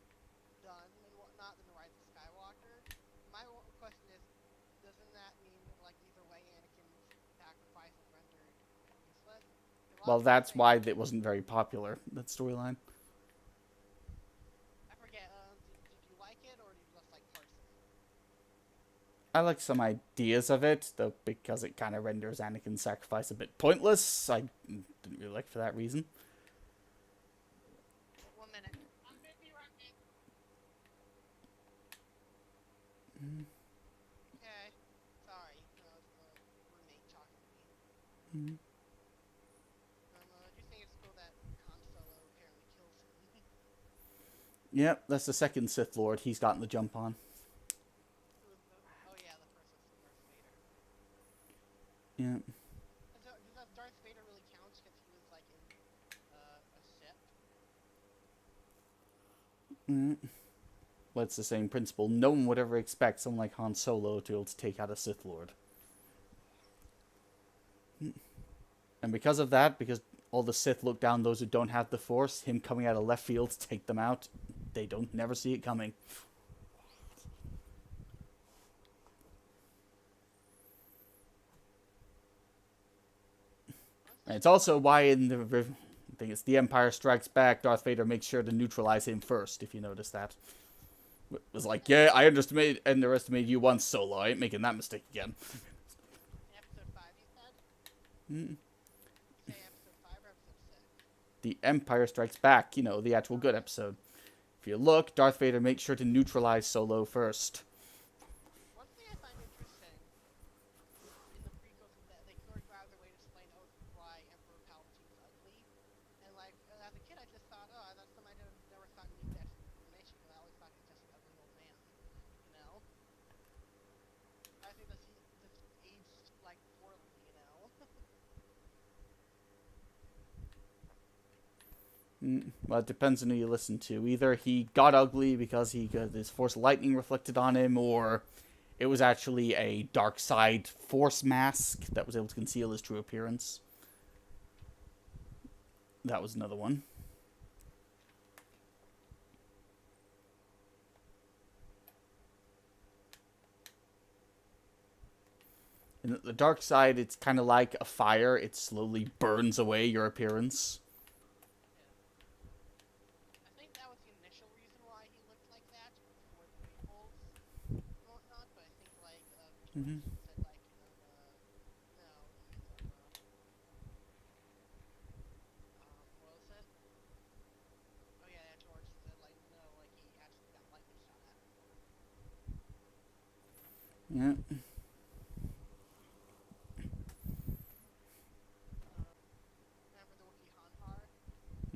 done and whatnot than The Rise of Skywalker. My question is, doesn't that mean, like, either way Anakin's sacrifice is rendered useless? Well, that's why it wasn't very popular, that storyline. I forget, did you like it, or did you just like parts of it? I like some ideas of it, though because it kind of renders Anakin's sacrifice a bit pointless. I didn't really like it for that reason. 1 minute. I'm busy right now. Okay. Sorry. That was my roommate talking to me. Do you think it's cool that Han Solo apparently kills him? Yep, that's the second Sith Lord he's gotten the jump on. Oh yeah, the first was Darth Vader. Yeah. Does Darth Vader really count because he was like in a ship? Well, it's the same principle. No one would ever expect someone like Han Solo to be able to take out a Sith Lord. And because of that, because all the Sith look down those who don't have the Force, him coming out of left field to take them out, they don't never see it coming. And it's also why in the I think it's The Empire Strikes Back, Darth Vader makes sure to neutralize him first. If you notice that, it was like, yeah, I underestimated you once, Solo. I ain't making that mistake again. In episode 5, you said? Mm. You say episode 5 or episode 6? The Empire Strikes Back, you know, the actual good episode. If you look, Darth Vader makes sure to neutralize Solo first. One thing I find interesting in the prequels is that they sort of go out of their way to explain why Emperor Palpatine's ugly. And like, as a kid, I just thought, oh, that's something I never thought knew that information, because I always thought he was just an ugly old man. You know? I think this aged like poorly, you know? Well, it depends on who you listen to. Either he got ugly because he got his Force lightning reflected on him, or it was actually a dark side Force mask that was able to conceal his true appearance. That was another one. In the dark side, it's kind of like a fire. It slowly burns away your appearance. I think that was the initial reason why he looked like that before the prequels and whatnot, but I think like Mm-hmm. George said like no, what was it? Oh yeah, George said like no, like he actually got lightning shot at him. Yeah. Remember the Wookiee Hanhar?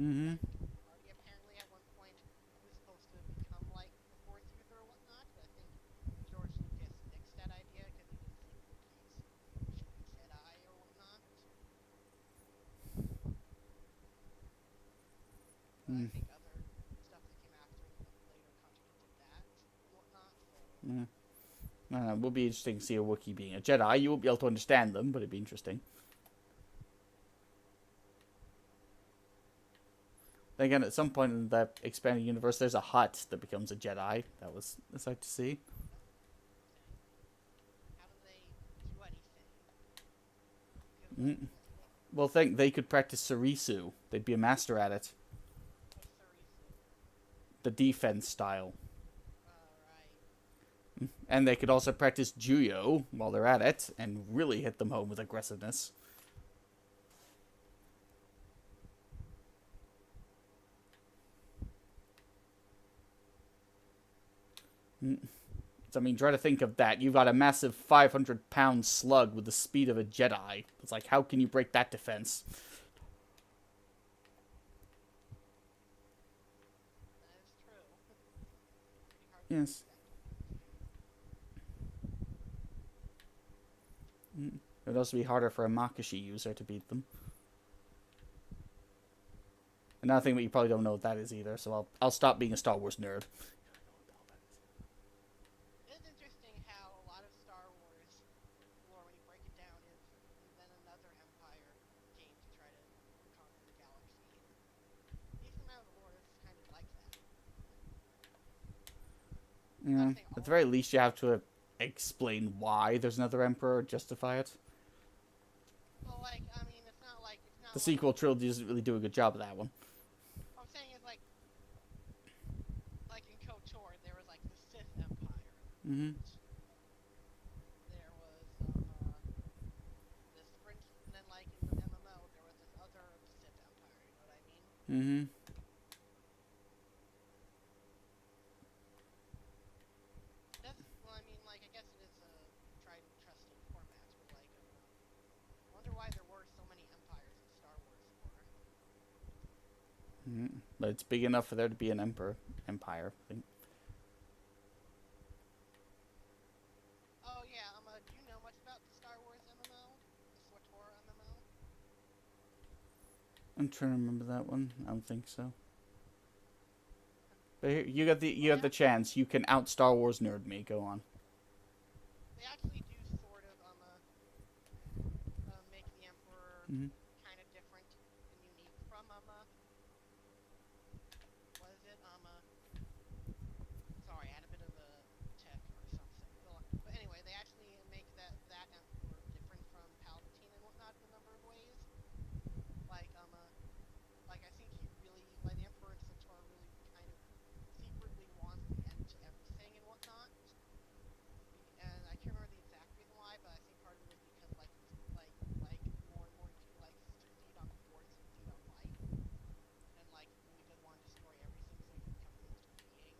Mm-hmm. Artie apparently at one point was supposed to become like the Force user or whatnot, but I think George Lucas nixed that idea because he didn't think Wookiees should be Jedi or whatnot. But I think other stuff that came after later contradicted that and whatnot. So Yeah. It would be interesting to see a Wookiee being a Jedi. You won't be able to understand them, but it'd be interesting. Then again, at some point in the expanded universe, there's a Hutt that becomes a Jedi. That was a sight to see. how do they do anything? Because Mm. Well, think they could practice Sarisu. They'd be a master at it. what's Sarisu? The defense style. Right. And they could also practice Juyo while they're at it and really hit them home with aggressiveness. So, I mean, try to think of that. You've got a massive 500-pound slug with the speed of a Jedi. It's like, how can you break that defense? That is true. Pretty hard Yes. It would also be harder for a Makashi user to beat them. Another thing that you probably don't know what that is either, so I'll stop being a Star Wars nerd. It is interesting how a lot of Star Wars lore, when you break it down, is then another Empire came to try to conquer the galaxy. Decent amount of lore is kind of like that. Yeah. At the very least, you have to explain why there's another Emperor or justify it. Well, like, I mean, it's not like The sequel trilogy doesn't really do a good job of that one. What I'm saying is like in KOTOR, there was like the Sith Empire. Mm-hmm. There was this Prince, and then like in the MMO, there was this other Sith Empire. You know what I mean? Mm-hmm. Well, I mean, like, I guess it is a tried and trusted format, but like, I wonder why there were so many empires in Star Wars lore. Mm-hmm. But it's big enough for there to be an empire, I think. Oh yeah, do you know much about the Star Wars MMO? The SWTOR MMO? I'm trying to remember that one. I don't think so. But here, you got the chance. You can out Star Wars nerd me. Go on. They actually do sort of make the Emperor Mm-hmm. kind of different and unique from what is it? Sorry, I had a bit of a tech or something. But anyway, they actually make that Emperor different from Palpatine and whatnot in a number of ways. like I think he really, like the Emperor Centaur really kind of secretly wants the end to everything and whatnot. And I can't remember the exact reason why, but I think part of it was because like he was like more and more he likes to feed on force and feed on life, and like really does want to destroy everything so he can become an instant being.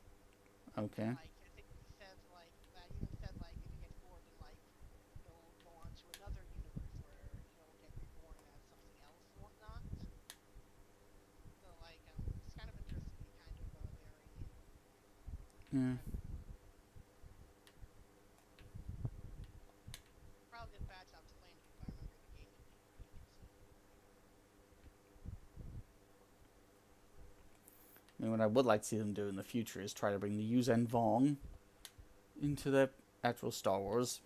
Okay. Like I think he says like that even said like if he gets bored then like he'll go on to another universe where he'll get reborn as something else and whatnot. So like it's kind of interesting to be kind of very Yeah. kind of probably did a bad job explaining it, but I remember the game being pretty interesting. I mean, what I would like to see them do in the future is try to bring the Yuuzhan Vong into the actual Star Wars.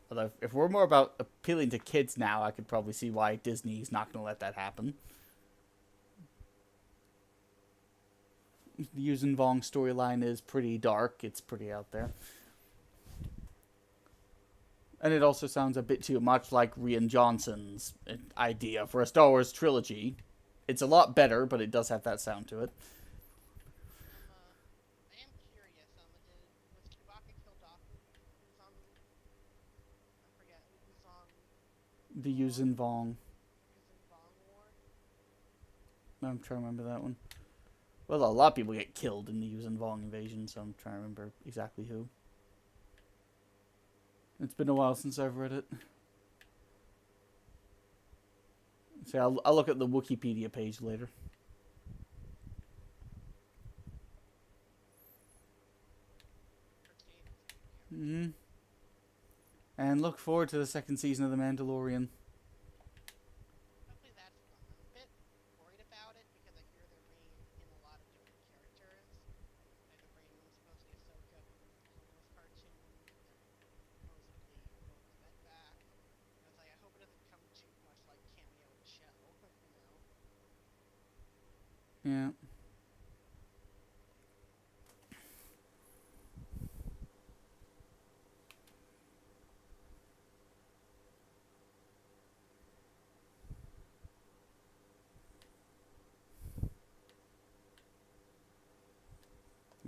Although, if we're more about appealing to kids now, I could probably see why Disney's not going to let that happen. The Yuuzhan Vong storyline is pretty dark. It's pretty out there. And it also sounds a bit too much like Rian Johnson's idea for a Star Wars trilogy. It's a lot better, but it does have that sound to it. I am curious. Was Chewbacca killed off? Who's on? I forget who's on. The Yuuzhan Vong. Using Vong War. I'm trying to remember that one. Well, a lot of people get killed in the Yuuzhan Vong invasion, so I'm trying to remember exactly who. It's been a while since I've read it. So I'll look at the Wikipedia page later. Mm-hmm. And look forward to the second season of The Mandalorian. Hopefully that's fun. I'm a bit worried about it because I hear they're bringing in a lot of different characters. Like they're bringing supposedly Ahsoka, who's from this cartoon, and supposedly Boba Fett back. I was like, I hope it doesn't become too much like cameo in the show, you know. Yeah.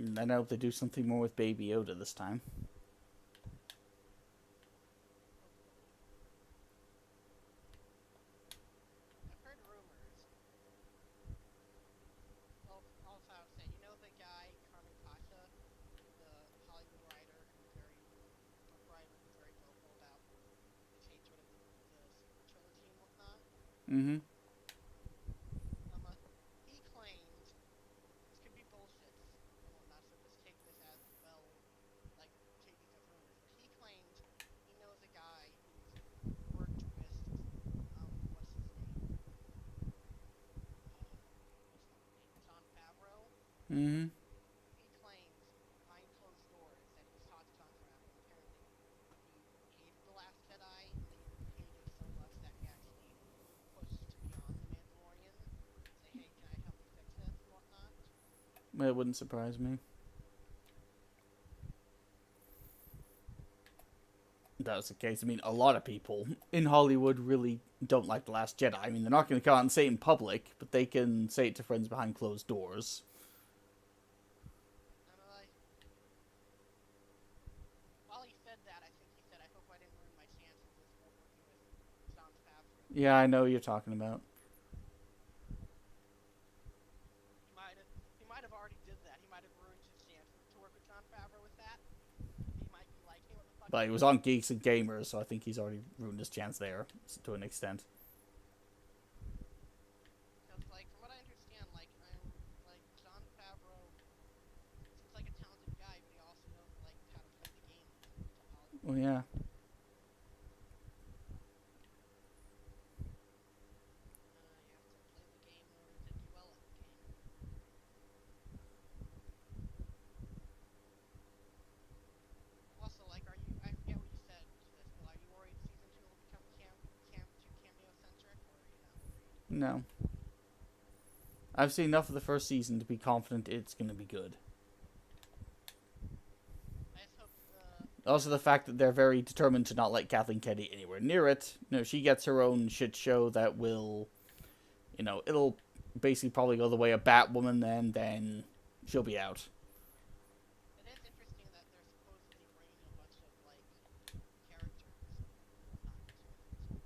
And I hope they do something more with Baby Yoda this time. I've heard rumors. Well, also I would say, you know the guy Carmen Pasha, the Hollywood writer who's very, book writer who's very vocal about his hatred of the sequel trilogy and whatnot. Mm-hmm. He claimed this could be bullshit and whatnot, so just take this as well, like take these as rumors. But he claimed he knows a guy who's worked with what's his name? Jon Favreau. Mm-hmm. He claims behind closed doors that he's talked to Jon Favreau. Apparently, he hated The Last Jedi, and then he hated it so much that he actually pushed to be on The Mandalorian. Say, hey, can I help you fix this and whatnot? It wouldn't surprise me. If that was the case. I mean, a lot of people in Hollywood really don't like The Last Jedi. I mean, they're not going to come out and say it in public, but they can say it to friends behind closed doors. And while he said that, I think he said, I hope I didn't ruin my chances of working with Jon Favreau. Yeah, I know what you're talking about. He might have already did that. He might have ruined his chances to work with Jon Favreau with that. He might be like, hey, what the fuck? But he was on Geeks and Gamers, so I think he's already ruined his chance there to an extent. Because, like, from what I understand, like, Jon Favreau seems like a talented guy, but he also knows, like, how to play the game to Hollywood. Well, yeah. You have to play the game in order to do well at the game. Also, like, I forget what you said to this, but are you worried season 2 will become too cameo-centric, or are you not worried? No. I've seen enough of the first season to be confident it's going to be good. I just hope Also, the fact that they're very determined to not let Kathleen Kennedy anywhere near it. You know, she gets her own shit show that will, you know, it'll basically probably go the way of Batwoman, then she'll be out. It is interesting that they're supposedly bringing a bunch of like characters and whatnot into it,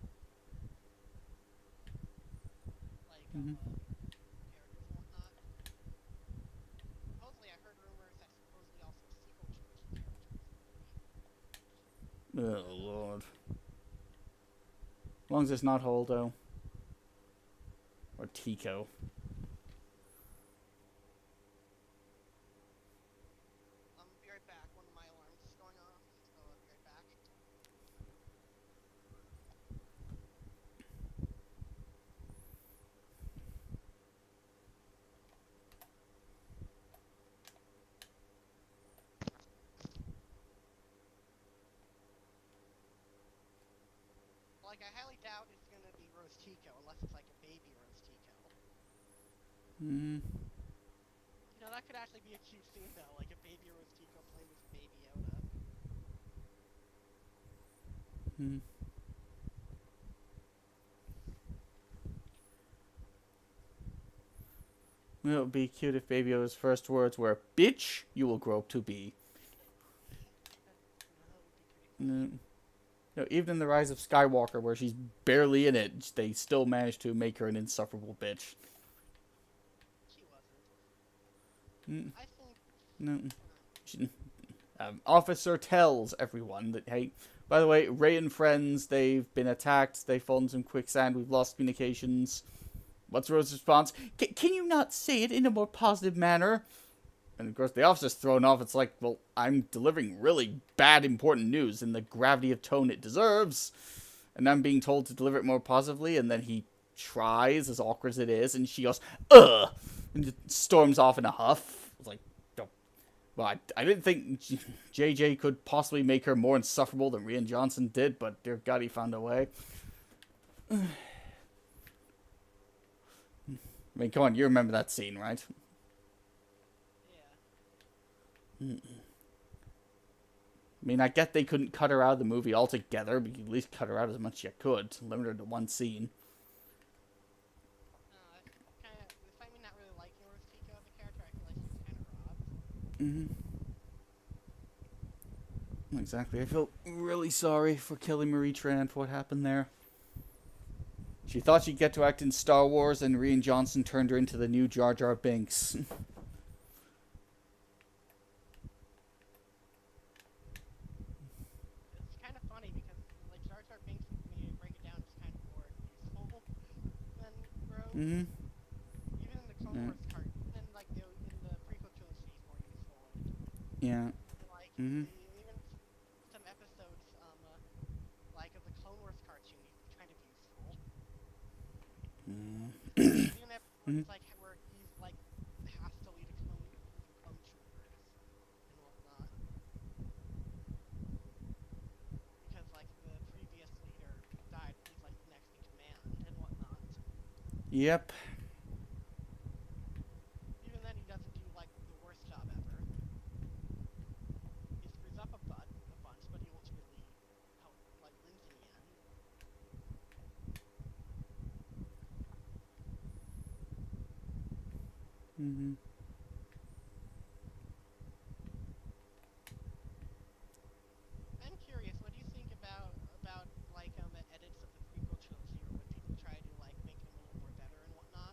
like Mhm. characters and whatnot. Supposedly, I heard rumors that supposedly also sequel trilogy characters. Oh lord. As long as it's not Holdo or Tico. Be right back. One of my alarms is going off, so I'll be right back. Like, I highly doubt it's gonna be Rose Tico unless it's like a baby Rose Tico. Hmm. You know, that could actually be a cute scene though, like a baby Rose Tico playing with baby Yoda. Hmm. It would be cute if Baby Yoda's first words were, "Bitch, you will grow up to be." You know, that would be pretty cool. No, even in The Rise of Skywalker, where she's barely in it, they still managed to make her an insufferable bitch. She wasn't. Mm, I think. no. She, Officer tells everyone that, hey, by the way, Rey and friends, they've been attacked, they've fallen some quicksand, we've lost communications. What's Rose's response? Can you not say it in a more positive manner? And of course, the officer's thrown off. It's like, well, I'm delivering really bad, important news in the gravity of tone it deserves. And I'm being told to deliver it more positively. And then he tries, as awkward as it is, and she goes, "Ugh!" And just storms off in a huff. It's like, oh. Well, I didn't think JJ could possibly make her more insufferable than Rian Johnson did, but dear God, he found a way. I mean, come on, you remember that scene, right? Yeah. I mean, I get they couldn't cut her out of the movie altogether, but you at least cut her out as much as you could. Limit her to one scene. Kind of. Despite me not really liking Rose Tico as a character, I feel like she's kind of robbed. Exactly. I feel really sorry for killing Marie Tran for what happened there. She thought she'd get to act in Star Wars, and Rian Johnson turned her into the new Jar Jar Binks. It's kind of funny because, like, Jar Jar Binks, when you break it down, is kind of more useful than Rose. Mm-hmm. Even in the Clone Wars part, and like in the prequel trilogy, he's more useful. Yeah. And, like, Mm-hmm. even some episodes, like of the Clone Wars cartoon, he's kind of useful. Even episodes like where he's like has to lead a clone troopers and whatnot, because like the previous leader died. He's like next in command and whatnot. Yep. Even then, he doesn't do like the worst job ever. He screws up a bunch, but he ultimately like wins in the end. Mm-hmm. I'm curious, what do you think about like the edits of the prequel trilogy, or when people try to like make them a little more better and whatnot?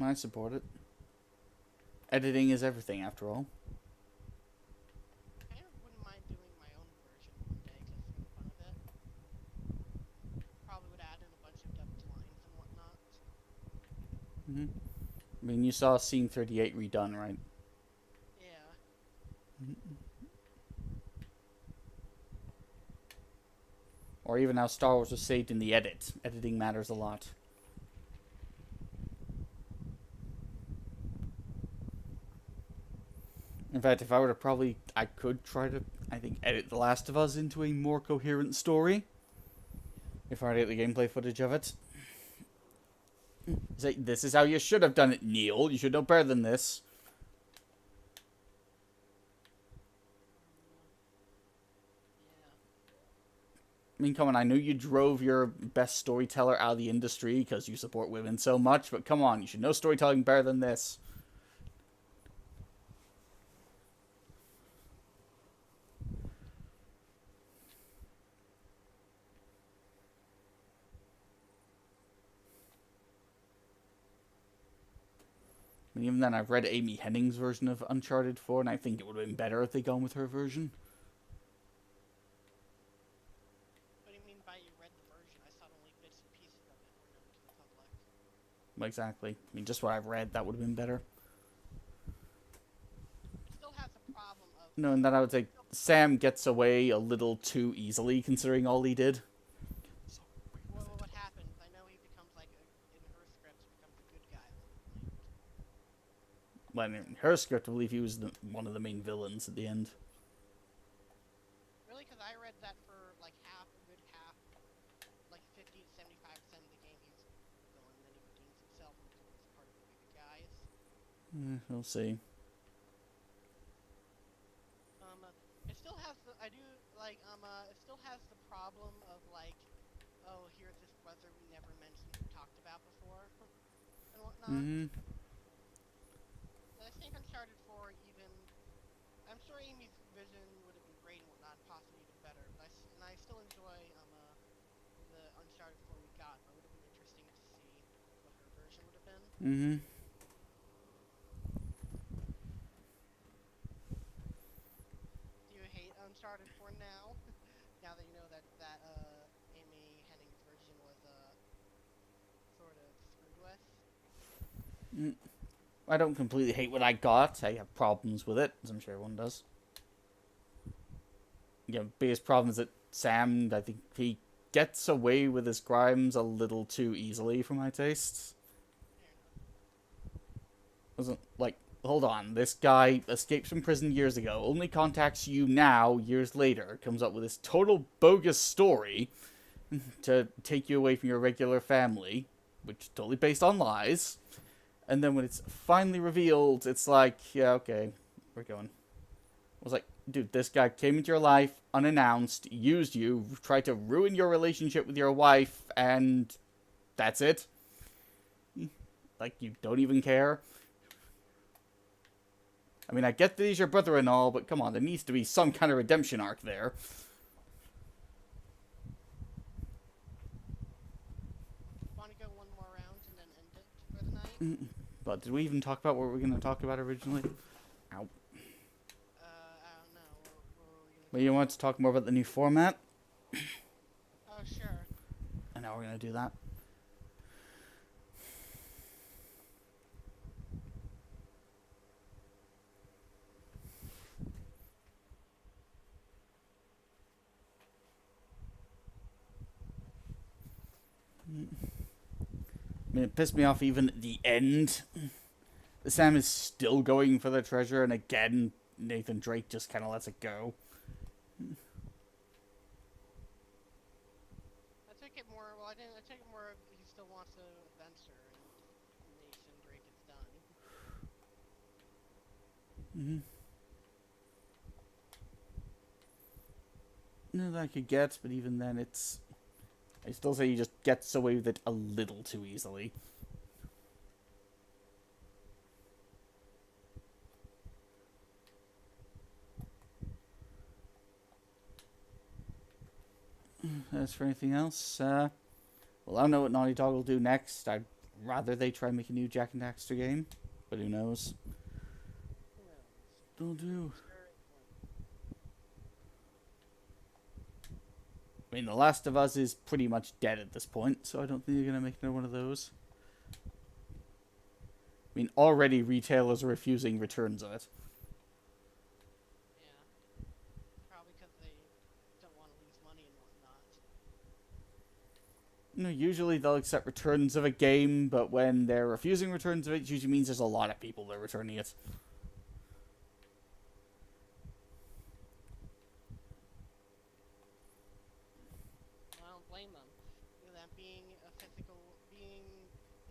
I support it. Editing is everything, after all. I kind of wouldn't mind doing my own version one day, just for the fun of it. Probably would add in a bunch of dubbed lines and whatnot. Mm-hmm. I mean, you saw Scene 38 redone, right? Yeah. Or even how Star Wars was saved in the edit. Editing matters a lot. In fact, if I were to I could try to, I think, edit The Last of Us into a more coherent story. If I were to get the gameplay footage of it. Say, this is how you should have done it, Neil. You should know better than this. Yeah. I mean, come on, I know you drove your best storyteller out of the industry because you support women so much, but come on, you should know storytelling better than this. And even then, I've read Amy Hennig's version of Uncharted 4, and I think it would have been better if they'd gone with her version. What do you mean by you read the version? I saw only bits and pieces of it were known to the public. Exactly. I mean, just what I've read, that would have been better. It still has a problem of. No, and then I would say Sam gets away a little too easily, considering all he did. What happens? I know he becomes like in her script, becomes a good guy. Well, in her script, I believe he was one of the main villains at the end. Really? Because I read that for like half, a good half, like 50 to 75% of the game he's a villain, then he redeems himself and becomes part of the good guys. We'll see. It still has the, I do, like, it still has the problem of like, oh, here's this brother we never mentioned, talked about before, and whatnot. Mm-hmm. I think Uncharted 4 even, I'm sure Amy's vision would have been great and whatnot, possibly even better, but I still enjoy, the Uncharted 4 we got, but it would have been interesting to see what her version would have been. Mm-hmm. Do you hate Uncharted 4 now? Now that you know that, Amy Hennig's version was, sort of screwed with? I don't completely hate what I got. I have problems with it, as I'm sure everyone does. Yeah, biggest problem is that Sam, I think he gets away with his crimes a little too easily for my tastes. Wasn't like, hold on, this guy escapes from prison years ago, only contacts you now, years later, comes up with this total bogus story to take you away from your regular family, which is totally based on lies. And then when it's finally revealed, it's like, yeah, okay, we're going. I was like, dude, this guy came into your life unannounced, used you, tried to ruin your relationship with your wife, and that's it? Like, you don't even care? I mean, I get that he's your brother and all, but come on, there needs to be some kind of redemption arc there. Want to go one more round and then end it for the night? But did we even talk about what we were going to talk about originally? Ow. I don't know. What were we Well, you want to talk more about the new format? Oh, sure. And now we're going to do that. I mean, it pissed me off even at the end. Sam is still going for the treasure, and again, Nathan Drake just kind of lets it go. I took it more, well, I didn't, I took it more of he still wants an adventure, and Nathan Drake is done. No, that I could get, but even then, it's... I still say he just gets away with it a little too easily. As for anything else, well, I don't know what Naughty Dog will do next. I'd rather they try and make a new Jak and Daxter game, but who knows? Who knows? They'll do. Sure, I mean, The Last of Us is pretty much dead at this point, so I don't think they're going to make another one of those. I mean, already retailers are refusing returns of it. yeah. Probably because they don't want to lose money and whatnot. You know, usually they'll accept returns of a game, but when they're refusing returns of it, it usually means there's a lot of people that are returning it. I don't blame them. You know, that being a being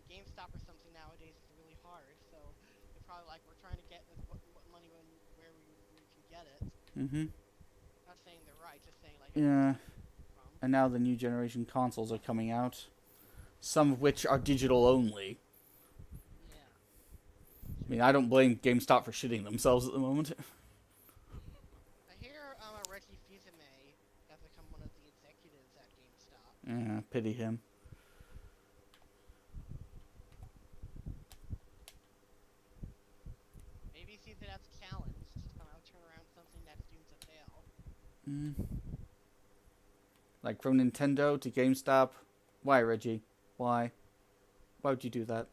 a GameStop or something nowadays is really hard. So they're probably like, we're trying to get as what money where we can get it. Mm-hmm. Not saying they're right, just saying like. Yeah. And now the new generation consoles are coming out, some of which are digital only. Yeah. I mean, I don't blame GameStop for shitting themselves at the moment. I hear Reggie Fils-Aimé has become one of the executives at GameStop. Pity him. Maybe he sees it as a challenge to somehow turn around something that's doomed to fail. Like from Nintendo to GameStop. Why, Reggie? Why? Why would you do that?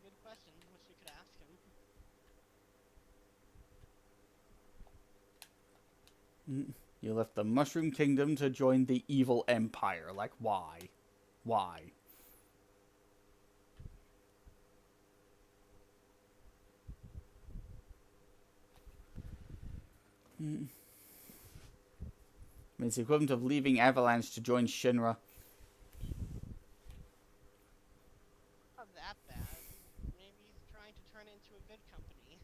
Good question. Wish we could ask him. You left the Mushroom Kingdom to join the evil empire. Like, why? Why? I mean, it's the equivalent of leaving Avalanche to join Shinra. Not that bad. Maybe he's trying to turn it into a good company.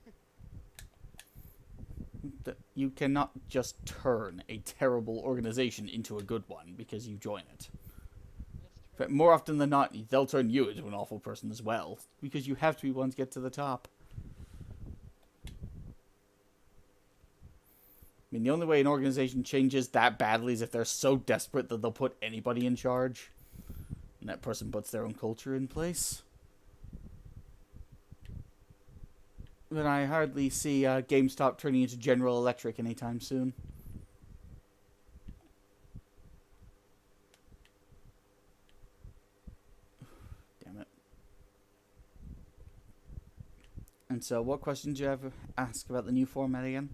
You cannot just turn a terrible organization into a good one because you join it. But more often than not, they'll turn you into an awful person as well, because you have to be one to get to the top. I mean, the only way an organization changes that badly is if they're so desperate that they'll put anybody in charge. And that person puts their own culture in place. But I hardly see GameStop turning into General Electric anytime soon. Damn it. And so, what questions do you have to ask about the new format again?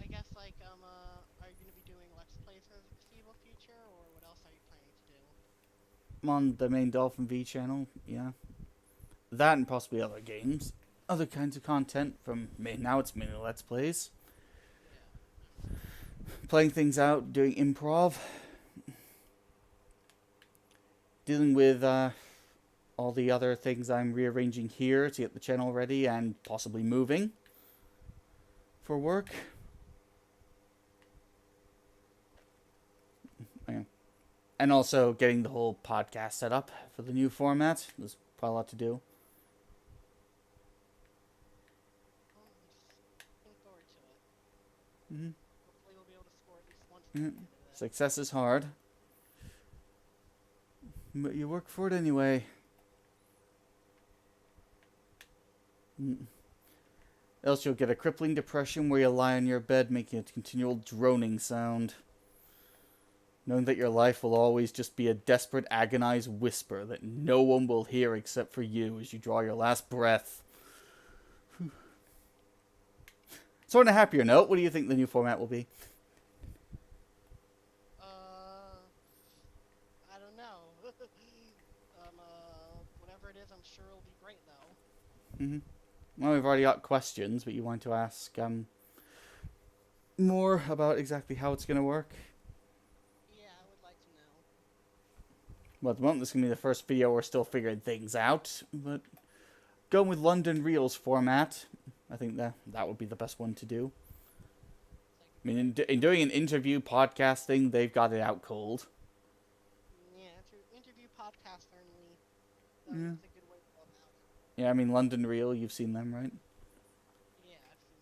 I guess are you gonna be doing Let's Plays for the foreseeable future, or what else are you planning to do? I'm on the main Dolphin V channel, yeah. That and possibly other games. Other kinds of content from now it's mainly Let's Plays. Yeah. Playing things out, doing improv. Dealing with all the other things I'm rearranging here to get the channel ready and possibly moving for work. Yeah. And also getting the whole podcast set up for the new format. There's probably a lot to do. Well, I'm just looking forward to it. Mm-hmm. Hopefully we'll be able to score at least one Yeah. at the end of this. Success is hard. But you work for it anyway. Else you'll get a crippling depression where you lie on your bed making a continual droning sound. Knowing that your life will always just be a desperate, agonized whisper that no one will hear except for you as you draw your last breath. So on a happier note, what do you think the new format will be? I don't know. Whatever it is, I'm sure it'll be great though. Mm-hmm. Well, we've already got questions, but you want to ask more about exactly how it's going to work? Yeah, I would like to know. Well, at the moment, this is going to be the first video we're still figuring things out, but going with London Reels format, I think that would be the best one to do. I mean, in doing an interview podcast thing, they've got it out cold. Yeah, interview podcast only. Yeah. That's a good way to go about it. Yeah, I mean, London Reel, you've seen them, right? Yeah, I've seen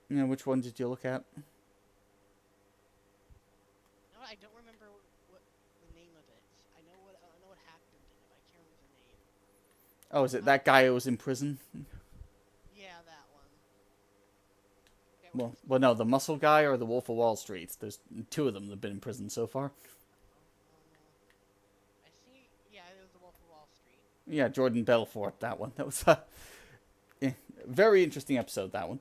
them. Yeah, which one did you look at? No, I don't remember what the name of it. I know what happened in it, but I can't remember the name. Oh, is it that guy who was in prison? Yeah, that one. Okay, Well, no, the Muscle Guy or the Wolf of Wall Street. There's two of them that have been in prison so far. I see. Yeah, it was the Wolf of Wall Street. Yeah, Jordan Belfort, that one. That was yeah, very interesting episode, that one.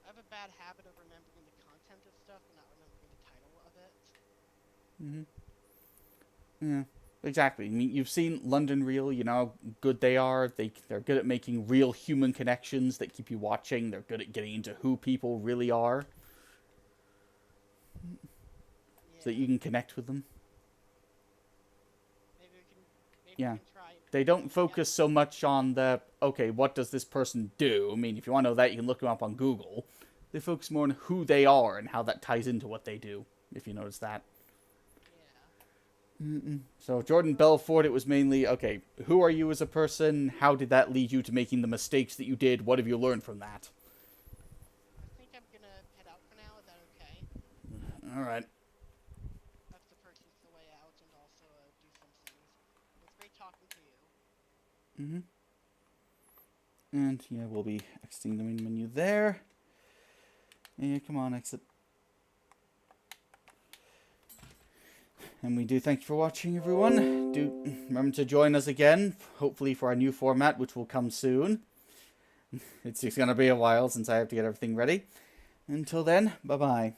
I have a bad habit of remembering the content of stuff and not remembering the title of it. Yeah, exactly. I mean, you've seen London Reel, you know how good they are. They're good at making real human connections that keep you watching. They're good at getting into who people really are, so that you can connect with them. maybe Yeah. we can try. They don't focus so much on the, okay, what does this person do? I mean, if you want to know that, you can look them up on Google. They focus more on who they are and how that ties into what they do, if you notice that. Yeah. So Jordan Belfort, it was mainly, okay, who are you as a person? How did that lead you to making the mistakes that you did? What have you learned from that? I think I'm gonna head out for now. Is that okay? All right. Have to purchase the way out and also do some things. It was great talking to you. And yeah, we'll be exiting the main menu there. Yeah, come on, exit. And we do thank you for watching, everyone. Do remember to join us again, hopefully for our new format, which will come soon. It's going to be a while since I have to get everything ready. Until then, bye-bye.